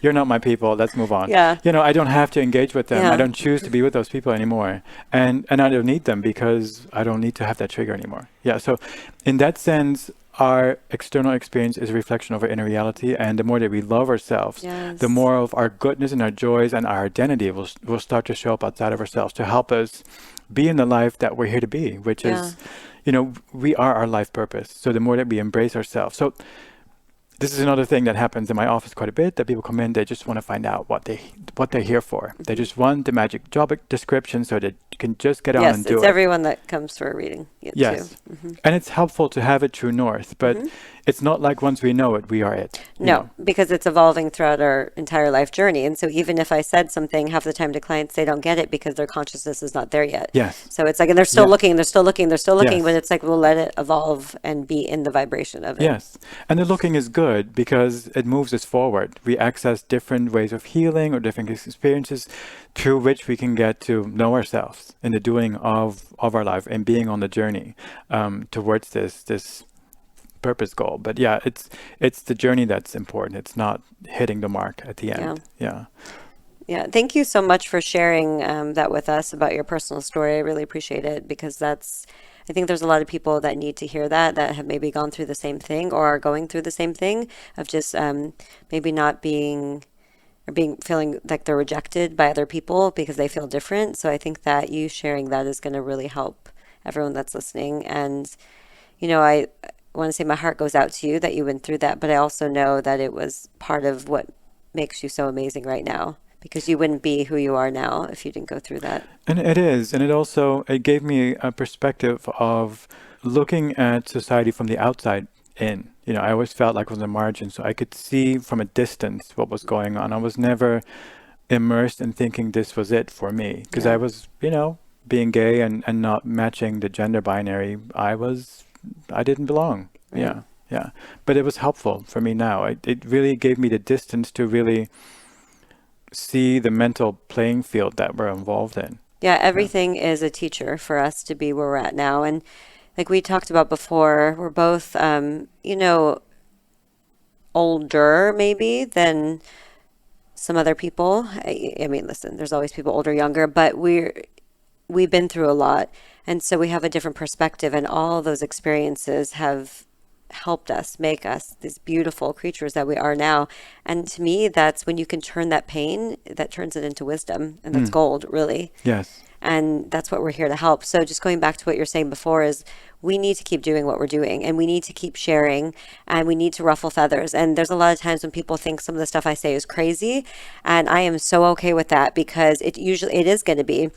You're not my people. Let's move on. Yeah, I don't have to engage with them. I yeah. don't choose to be with those people anymore. And I don't need them because I don't need to have that trigger anymore. Yeah. So in that sense, our external experience is a reflection of our inner reality. And the more that we love ourselves, the Yes. more of our goodness and our joys and our identity will start to show up outside of ourselves to help us be in the life that we're here to be, which Yeah. is, we are our life purpose. So the more that we embrace ourselves. So this is another thing that happens in my office quite a bit, that people come in, they just want to find out what they're here for. They just want the magic job description so that you can just get on Yes, and do it's it. everyone that comes for a reading too. Yes. And it's helpful to have it true north, but it's not like once we know it, we are it. No, because it's evolving throughout our entire life journey. And so even if I said something, half the time to clients, they don't get it because their consciousness is not there yet. Yes. So it's like, and they're still Yeah. looking, they're still looking, they're still looking, but Yes. it's like, we'll let it evolve and be in the vibration of it. Yes. And the looking is good because it moves us forward. We access different ways of healing or different experiences through which we can get to know ourselves in the doing of our life and being on the journey towards this purpose goal. But yeah, it's the journey that's important. It's not hitting the mark at the Yeah. end. Yeah. Yeah. Thank you so much for sharing that with us about your personal story. I really appreciate it because I think there's a lot of people that need to hear that have maybe gone through the same thing or are going through the same thing of just maybe not being or feeling like they're rejected by other people because they feel different. So I think that you sharing that is going to really help everyone that's listening. And, I want to say my heart goes out to you that you went through that, but I also know that it was part of what makes you so amazing right now because you wouldn't be who you are now if you didn't go through that. And it is. And it gave me a perspective of looking at society from the outside in. I always felt like I was on the margin, so I could see from a distance what was going on. I was never immersed in thinking this was it for me because I Yeah. was, being gay and not matching the gender binary. I didn't belong. Right. Yeah. Yeah. But it was helpful for me now. It really gave me the distance to really see the mental playing field that we're involved in. Yeah, Yeah. everything is a teacher for us to be where we're at now. And like we talked about before, we're both, older maybe than some other people. I mean, listen, there's always people older, younger, but we've been through a lot. And so we have a different perspective, and all those experiences have helped us make us these beautiful creatures that we are now. And to me, that's when you can turn that pain, that turns it into wisdom, and that's gold, really. Yes. And that's what we're here to help. So just going back to what you're saying before is we need to keep doing what we're doing, and we need to keep sharing, and we need to ruffle feathers. And there's a lot of times when people think some of the stuff I say is crazy, and I am so okay with that, because it is going to be.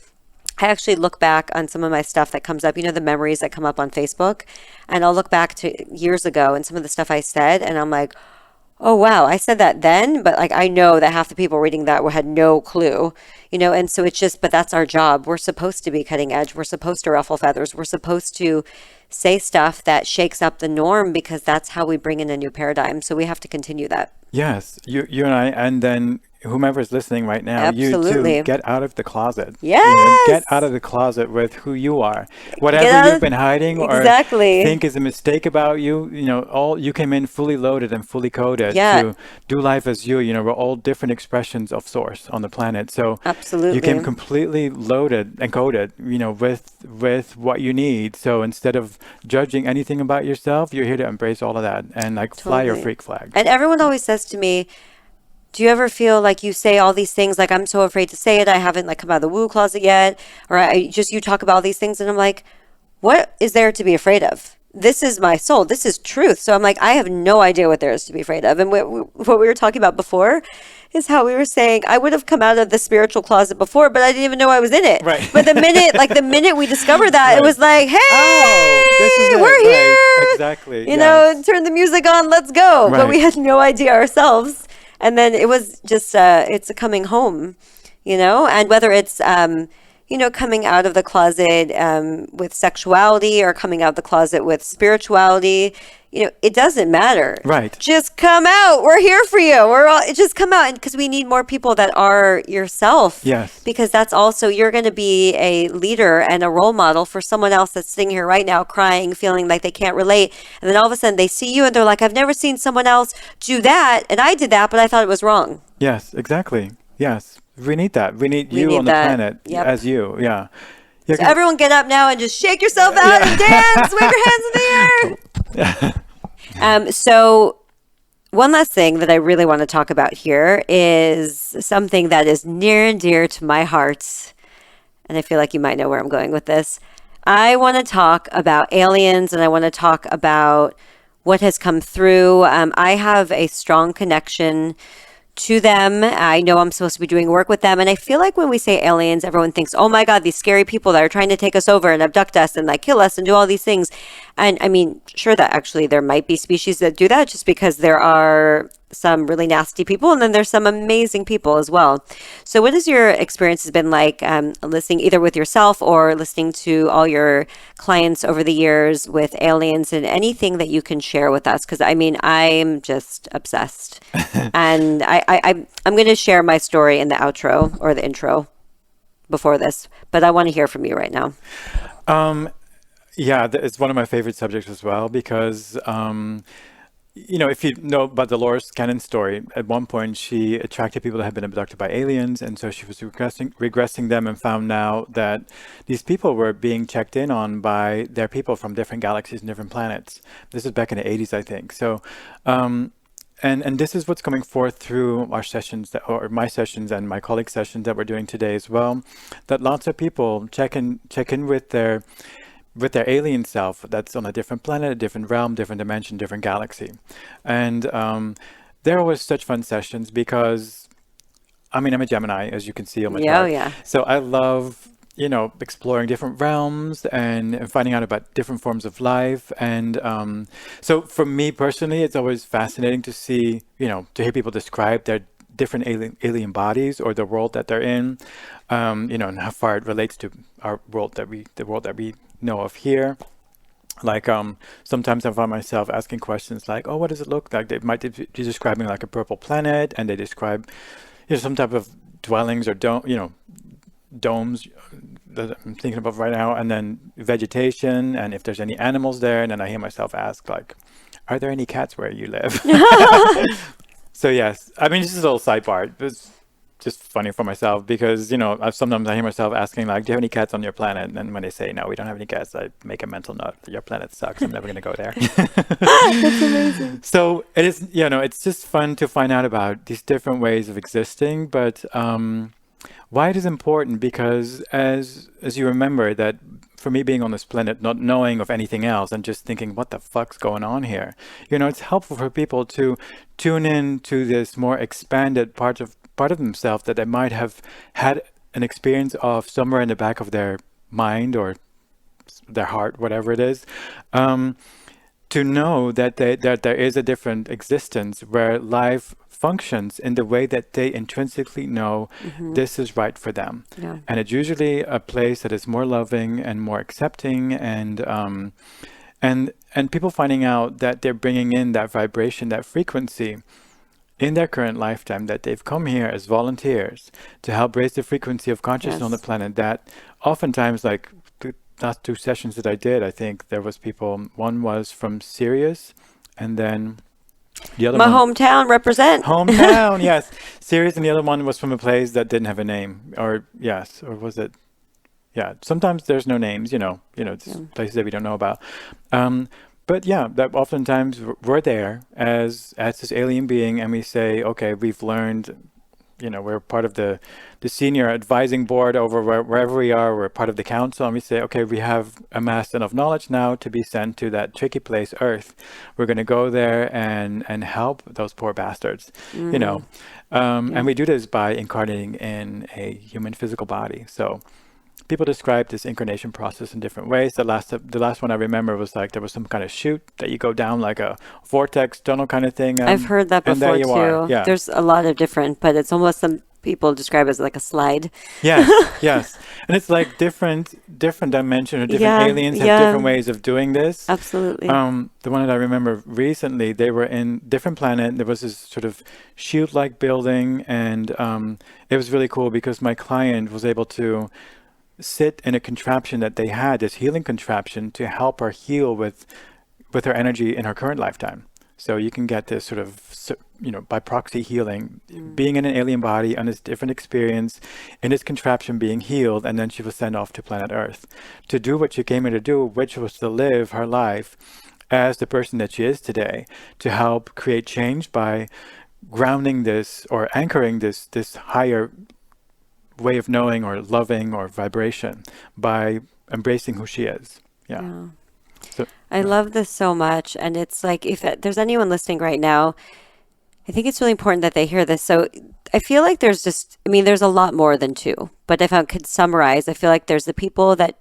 I actually look back on some of my stuff that comes up, the memories that come up on Facebook, and I'll look back to years ago and some of the stuff I said, and I'm like, oh wow, I said that then, but like I know that half the people reading that had no clue, and so it's just, but that's our job. We're supposed to be cutting edge. We're supposed to ruffle feathers. We're supposed to say stuff that shakes up the norm, because that's how we bring in a new paradigm. So we have to continue that. Yes, you and I, and then whomever is listening right now, Absolutely. you too, get out of the closet. Yes. Get out of the closet with who you are. Whatever you've been hiding or think is a mistake about you, all you came in fully loaded and fully coded to do life as you. We're all different expressions of source on the planet. So absolutely, you came completely loaded and coded, with what you need. So instead of judging anything about yourself, you're here to embrace all of that and fly your freak flag. And everyone always says to me, do you ever feel like you say all these things, like I'm so afraid to say it, I haven't come out of the woo closet yet, or you talk about all these things, and I'm like, what is there to be afraid of? This is my soul. This is truth. So I'm like, I have no idea what there is to be afraid of. And what we were talking about before is how we were saying, I would have come out of the spiritual closet before, but I didn't even know I was in it. Right. But the minute we discovered that, right. It was like, hey, we're here. Right. Exactly. Turn the music on, let's go. Right. But we had no idea ourselves. And then it was just, it's a coming home, and whether it's, coming out of the closet with sexuality, or coming out of the closet with spirituality, it doesn't matter. Right. Just come out. We're here for you. Just come out, because we need more people that are yourself. Yes. Because that's also, you're going to be a leader and a role model for someone else that's sitting here right now crying, feeling like they can't relate. And then all of a sudden they see you and they're like, I've never seen someone else do that. And I did that, but I thought it was wrong. Yes, exactly. Yes. We need that. We need you on the planet as you. Yeah. So everyone get up now and just shake yourself out and dance. Wave your hands in the air. So one last thing that I really want to talk about here is something that is near and dear to my heart. And I feel like you might know where I'm going with this. I want to talk about aliens, and I want to talk about what has come through. I have a strong connection to them. I know I'm supposed to be doing work with them. And I feel like when we say aliens, everyone thinks, oh my God, these scary people that are trying to take us over and abduct us and kill us and do all these things. And I mean, sure that actually there might be species that do that, just because there are some really nasty people, and then there's some amazing people as well. So what has your experience has been like listening either with yourself or listening to all your clients over the years with aliens, and anything that you can share with us? Because I mean, I'm just obsessed. And I'm going to share my story in the outro or the intro before this, but I want to hear from you right now. Yeah, it's one of my favorite subjects as well, because if you know about Dolores Cannon's story, at one point she attracted people that had been abducted by aliens, and so she was regressing them, and found now that these people were being checked in on by their people from different galaxies and different planets. This is back in the 80s, I think. So, and this is what's coming forth through our sessions, or my sessions and my colleagues' sessions that we're doing today as well, that lots of people check in with their alien self that's on a different planet, a different realm, different dimension, different galaxy. And they're always such fun sessions, because, I mean, I'm a Gemini, as you can see on my chart. Yeah. So I love, exploring different realms and finding out about different forms of life. And so for me personally, it's always fascinating to see, to hear people describe their different alien bodies, or the world that they're in, and how far it relates to our world the world that we know of here. Sometimes I find myself asking questions like, oh, what does it look like? They might be describing like a purple planet, and they describe some type of dwellings or domes that I'm thinking about right now, and then vegetation, and if there's any animals there. And then I hear myself ask, like, are there any cats where you live? So yes, I mean, this is a little sidebar. just funny for myself because, sometimes I hear myself asking, like, do you have any cats on your planet? And when they say, no, we don't have any cats, I make a mental note. Your planet sucks. I'm never going to go there. That's amazing. So it is, it's just fun to find out about these different ways of existing. But why it is important, because as you remember that for me being on this planet, not knowing of anything else and just thinking, what the fuck's going on here? It's helpful for people to tune in to this more expanded part of themselves that they might have had an experience of somewhere in the back of their mind or their heart, whatever it is. To know that that there is a different existence where life functions in the way that they intrinsically know this is right for them. Yeah. And it's usually a place that is more loving and more accepting, and people finding out that they're bringing in that vibration, that frequency in their current lifetime, that they've come here as volunteers to help raise the frequency of consciousness on the planet. That oftentimes, like the last 2 sessions that I did, I think there was people, one was from Sirius, and then the other My one, hometown represent. hometown, yes, Sirius, and the other one was from a place that didn't have a name, or was it? Yeah, sometimes there's no names, it's places that we don't know about. But yeah, that oftentimes we're there as this alien being, and we say, okay, we've learned, we're part of the senior advising board over wherever we are. We're part of the council, and we say, okay, we have amassed enough knowledge now to be sent to that tricky place, Earth. We're going to go there and help those poor bastards, And we do this by incarnating in a human physical body. So people describe this incarnation process in different ways. The last one I remember was like there was some kind of chute that you go down, like a vortex tunnel kind of thing. I've heard that and there before you are. too. Yeah. There's a lot of different, but it's almost, some people describe it as like a slide. Yes, yes. And it's like different dimensions or different aliens have different ways of doing this. Absolutely. The one that I remember recently, they were in different planet. There was this sort of chute-like building, and it was really cool because my client was able to sit in a contraption that they had, this healing contraption, to help her heal with her energy in her current lifetime. So you can get this sort of, by proxy healing, being in an alien body on this different experience, in this contraption being healed, and then she was sent off to planet Earth to do what she came here to do, which was to live her life as the person that she is today, to help create change by grounding this or anchoring this higher way of knowing or loving or vibration by embracing who she is. Yeah. So, I love this so much. And it's like, if there's anyone listening right now, I think it's really important that they hear this. So I feel like there's there's a lot more than 2, but if I could summarize, I feel like there's the people that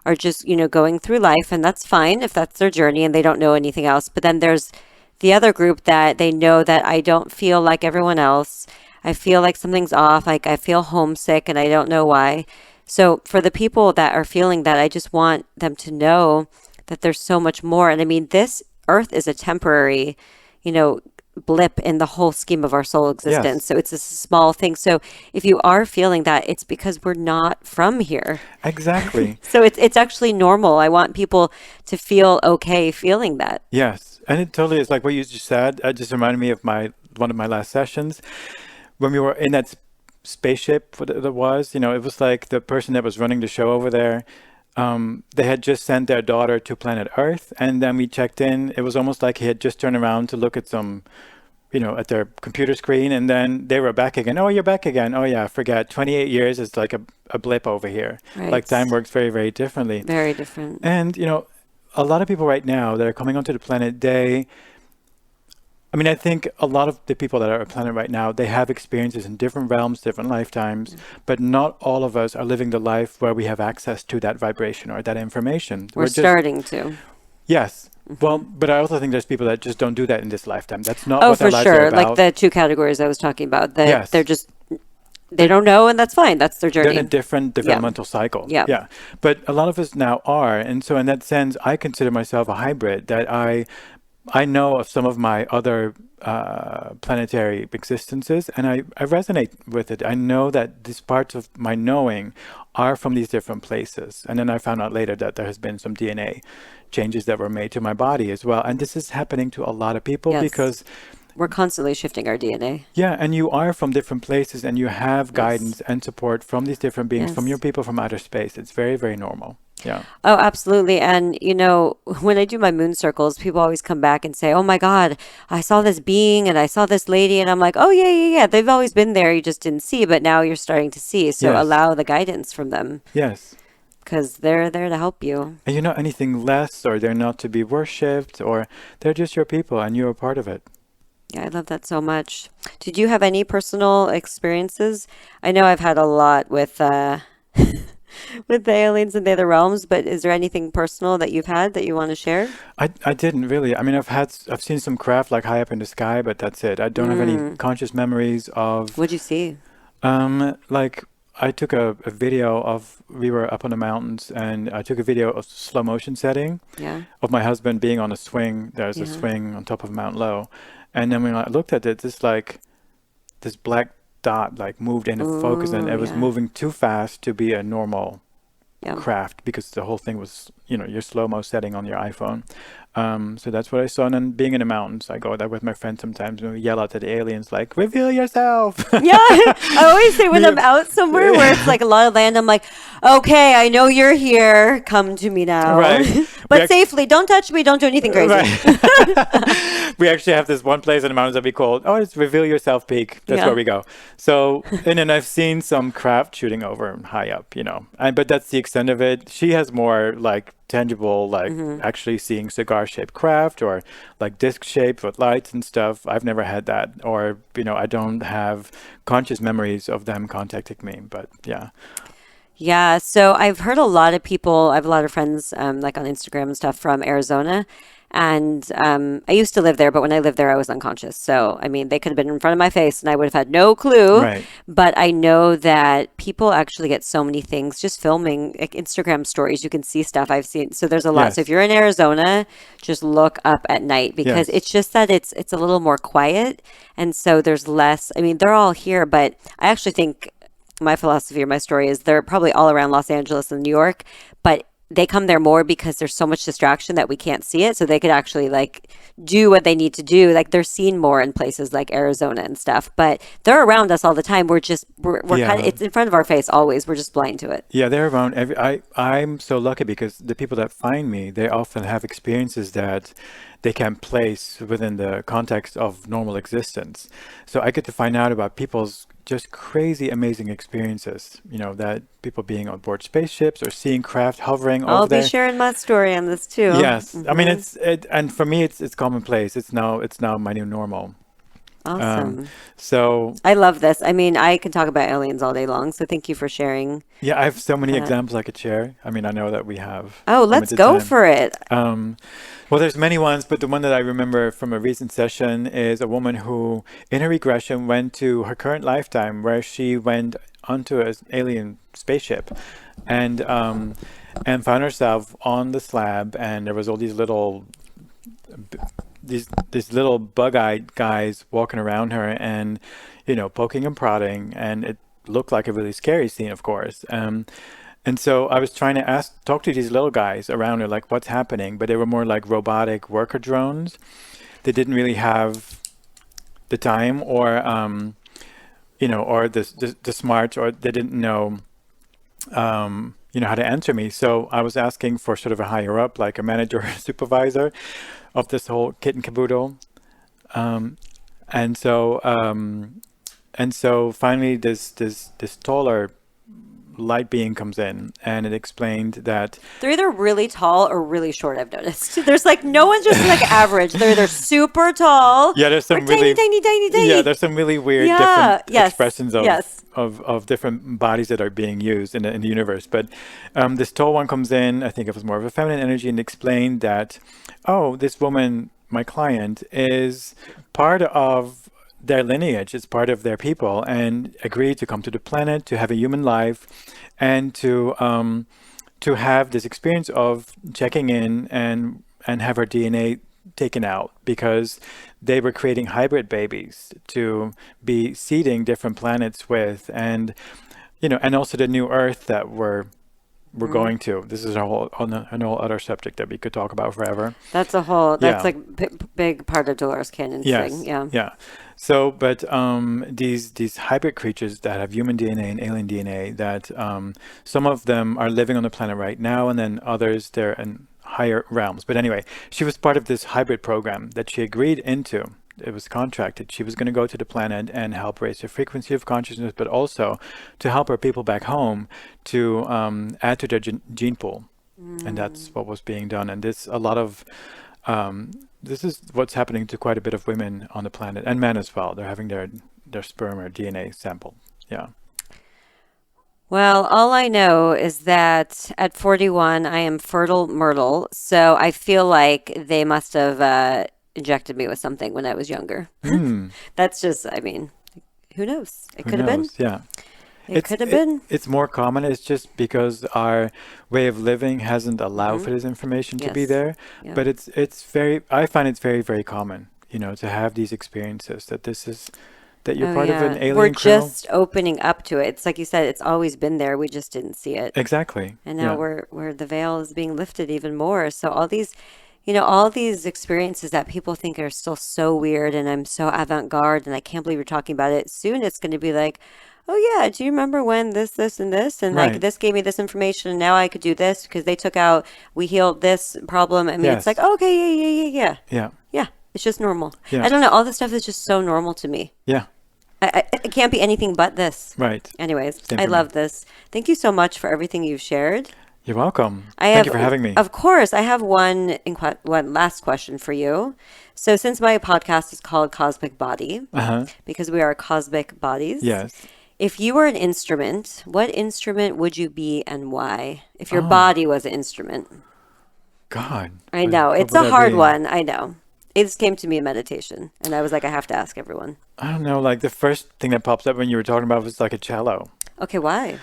are just, going through life, and that's fine if that's their journey and they don't know anything else. But then there's the other group that they know that I don't feel like everyone else. I feel like something's off, like I feel homesick and I don't know why. So for the people that are feeling that, I just want them to know that there's so much more. And this Earth is a temporary, blip in the whole scheme of our soul existence. Yes. So it's a small thing. So if you are feeling that, it's because we're not from here. Exactly. So it's actually normal. I want people to feel okay feeling that. Yes. And it totally is like what you just said. It just reminded me of one of my last sessions. When we were in that spaceship, what it was, it was like the person that was running the show over there, they had just sent their daughter to planet Earth, and then we checked in. It was almost like he had just turned around to look at some, at their computer screen, and then they were back again. Oh, you're back again. Oh, yeah, forget. 28 years is like a blip over here. Right. Like time works very, very differently. Very different. And, a lot of people right now that are coming onto the planet, I think a lot of the people that are on the planet right now, they have experiences in different realms, different lifetimes, but not all of us are living the life where we have access to that vibration or that information. We're starting to. Yes. Well, but I also think there's people that just don't do that in this lifetime. That's not what their lives for are sure. about. Like the 2 categories I was talking about. Yes. They don't know, and that's fine. That's their journey. They're in a different developmental cycle. Yeah. Yeah. But a lot of us now are. And so in that sense, I consider myself a hybrid, that I know of some of my other planetary existences, and I resonate with it. I know that these parts of my knowing are from these different places. And then I found out later that there has been some DNA changes that were made to my body as well. And this is happening to a lot of people because We're constantly shifting our DNA. Yeah, and you are from different places and you have Yes. guidance and support from these different beings, from your Yes. people from outer space. It's very, very normal. Yeah. Oh, absolutely. And, when I do my moon circles, people always come back and say, "Oh my God, I saw this being and I saw this lady." And I'm like, "Oh, yeah, yeah, yeah. They've always been there. You just didn't see, but now you're starting to see." So Yes. allow the guidance from them Yes. because they're there to help you. And you're not anything less, or they're not to be worshipped, or they're just your people and you're a part of it. Yeah, I love that so much. Did you have any personal experiences? I know I've had a lot with with the aliens and the other realms, but is there anything personal that you've had that you want to share? I didn't really. I mean, I've seen some craft like high up in the sky, but that's it. I don't have any Mm. conscious memories of, What'd you see? like I took a video of, we were up on the mountains and I took a video of slow motion setting Yeah. of my husband being on a swing. There's a Yeah. swing on top of Mount Low. And then when I looked at it, this black dot like moved into focus and Ooh, it was yeah. moving too fast to be a normal Yeah. craft because the whole thing was, your slow-mo setting on your iPhone. So that's what I saw. And then being in the mountains, I go there with my friends sometimes and we yell out at the aliens like, reveal yourself. Yeah, I always say when We- I'm out somewhere where it's like a lot of land, I'm like, okay, I know you're here. Come to me now. Right. We But act- safely. Don't touch me. Don't do anything crazy. Right. We actually have this one place in the mountains that we call, oh, it's Reveal Yourself Peak. That's Yeah. where we go. So, and then I've seen some craft shooting over high up, but that's the extent of it. She has more like tangible, like actually seeing cigar-shaped craft or like disc-shaped with lights and stuff. I've never had that, or I don't have conscious memories of them contacting me. But yeah, Yeah, so I've heard a lot of people, I have a lot of friends like on Instagram and stuff from Arizona. And I used to live there, but when I lived there, I was unconscious. So, I mean, they could have been in front of my face and I would have had no clue. right. But I know that people actually get so many things just filming like Instagram stories. You can see stuff I've seen. So there's a lot. So if Yes. you're in Arizona, just look up at night because Yes. it's just that it's a little more quiet. And so there's less, I mean, they're all here, but I actually think my philosophy or my story is they're probably all around Los Angeles and New York, but they come there more because there's so much distraction that we can't see it. So they could actually like do what they need to do. Like they're seen more in places like Arizona and stuff, but they're around us all the time. We're kind of, Yeah. it's in front of our face always. We're just blind to it. Yeah, they're around every. I'm so lucky because the people that find me, they often have experiences that they can place within the context of normal existence. So I get to find out about people's just crazy, amazing experiences. That people being on board spaceships or seeing craft hovering I'll over be there. sharing my story on this too. Yes, I mean Mhm. and for me it's commonplace. It's now my new normal. Awesome. So I love this. I mean, I can talk about aliens all day long. So thank you for sharing. yeah, I have so many Uh, examples I could share. I mean, I know that we have Oh, let's limited go time. for it. Well, there's many ones, but the one that I remember from a recent session is a woman who, in her regression, went to her current lifetime where she went onto an alien spaceship, and found herself on the slab, and there was all these little bug-eyed guys walking around her, and poking and prodding, and it looked like a really scary scene, of course. And so I was trying to talk to these little guys around her, like, what's happening? But they were more like robotic worker drones. They didn't really have the time or the smarts, or they didn't know, how to answer me. So I was asking for sort of a higher up, like a manager or supervisor of this whole kit and caboodle. Um, and so, finally this taller light being comes in, and it explained that They're either really tall or really short, I've noticed. There's like no one's just like average. They're either super tall yeah, there's or some tiny, really tiny, tiny, tiny. yeah, there's some really weird Yeah, different yes, expressions of, yes. of different bodies that are being used in the universe. But this tall one comes in, I think it was more of a feminine energy, and explained that, oh, this woman, my client, is part of their lineage, it's part of their people, and agreed to come to the planet to have a human life, and to have this experience of checking in and have her DNA taken out because they were creating hybrid babies to be seeding different planets with, and and also the new Earth that we're we're going to. This is an whole other subject that we could talk about forever. That's a whole, that's Yeah. like big part of Dolores Canyon's Yes. thing. Yeah. Yeah. So, but these hybrid creatures that have human DNA and alien DNA, that some of them are living on the planet right now, and then others they're in higher realms. But anyway, she was part of this hybrid program that she agreed into. It was contracted. She was going to go to the planet and help raise the frequency of consciousness, but also to help her people back home to add to their gene pool. And that's what was being done. And this is what's happening to quite a bit of women on the planet, and men as well. They're having their sperm or DNA sampled. Yeah. Well, all I know is that at 41, I am fertile myrtle. So I feel like they must have injected me with something when I was younger. That's just, I mean, who knows? It could have been. Yeah. It could have been. It's more common. It's just because our way of living hasn't allowed for this information to be Yes. there. Yeah. But I find it's very, very common, to have these experiences, that you're part of an alien We're kernel. just opening up to it. It's like you said, it's always been there. We just didn't see it. Exactly. And now we're the veil is being lifted even more. So all these, all these experiences that people think are still so weird, and I'm so avant-garde and I can't believe you're talking about it. Soon it's going to be like, oh yeah, do you remember when this, and this, and like Right. this gave me this information, and now I could do this because we healed this problem. I mean, it's Yes. like, okay, yeah. Yeah. Yeah, it's just normal. Yeah. I don't know. All this stuff is just so normal to me. Yeah. It can't be anything but this. Right. Anyways, Same I for me. love this. Thank you so much for everything you've shared. You're welcome. Thank Thank you for having me. Of course, I have one last question for you. So, since my podcast is called Cosmic Body, because we are cosmic bodies, Yes. if you were an instrument, what instrument would you be and why? If your body was an instrument. God. I know. What It's would a that hard be? one. I know. It just came to me in meditation, and I was like, I have to ask everyone. I don't know. Like the first thing that pops up when you were talking about was like a cello. Okay, why?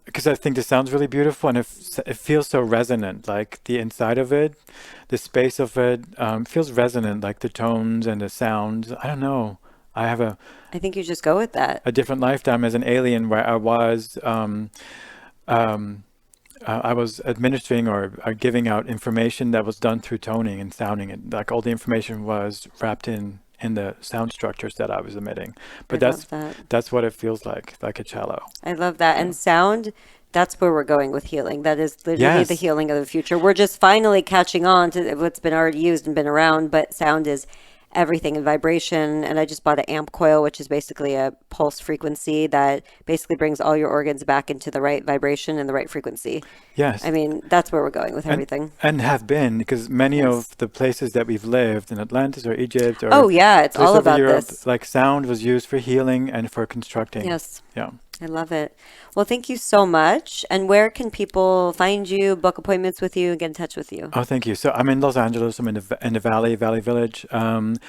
Because I think the sound's really beautiful, and it feels so resonant. Like the inside of it, the space of it, feels resonant. Like the tones and the sounds. I don't know. I have I think you just go with that. a different lifetime as an alien where I was administering or giving out information that was done through toning and sounding, and like all the information was wrapped in the sound structures that I was emitting. But I love that. that's what it feels like a cello. I love that. And sound, that's where we're going with healing. That is literally the Yes. healing of the future. We're just finally catching on to what's been already used and been around, but sound is everything in vibration. And I just bought an amp coil, which is basically a pulse frequency that basically brings all your organs back into the right vibration and the right frequency. Yes. I mean, that's where we're going with everything. And have been, because many of the places that we've lived in Atlantis or Egypt or Oh, yeah, it's places all over about Europe, this. like sound was used for healing and for constructing. Yes. Yeah. I love it. Well, thank you so much. And where can people find you, book appointments with you, and get in touch with you? Oh, thank you. So I'm in Los Angeles. I'm in the Valley Village. And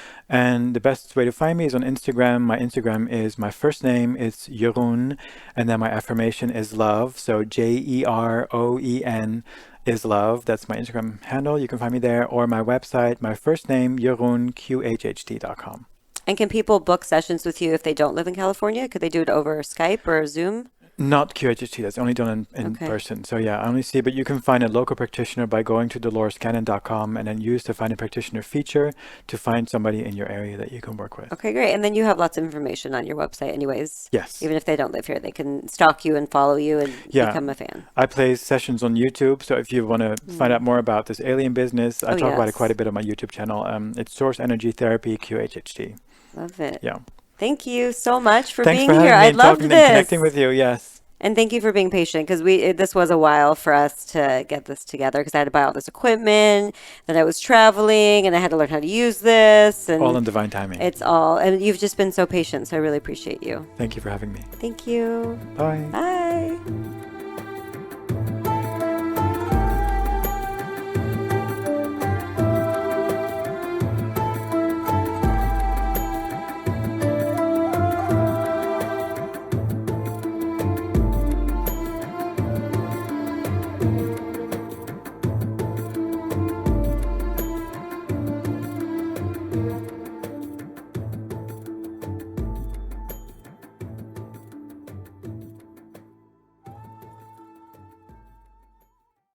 the best way to find me is on Instagram. My Instagram is my first name. It's Jeroen, and then my affirmation is love. So JEROEN is love. That's my Instagram handle. You can find me there, or my website. My first name JeroenQHHT.com. And can people book sessions with you if they don't live in California? Could they do it over Skype or Zoom? Not QHHT. That's only done in Okay. person. So yeah, I only see, but you can find a local practitioner by going to DoloresCannon.com and then use the Find a Practitioner feature to find somebody in your area that you can work with. Okay, great. And then you have lots of information on your website anyways. Yes. Even if they don't live here, they can stalk you and follow you and Yeah. become a fan. I play sessions on YouTube, so if you want to find out more about this alien business, I Oh, talk about it yes. quite a bit on my YouTube channel. It's Source Energy Therapy QHHT. Love it. Yeah. Thank you so much for Thanks being for having here. me I and loved talking this. and connecting with you. Yes. And thank you for being patient because this was a while for us to get this together because I had to buy all this equipment, then I was traveling and I had to learn how to use this, and All in divine timing. and you've just been so patient, so I really appreciate you. Thank you for having me. Thank you. Bye. Bye.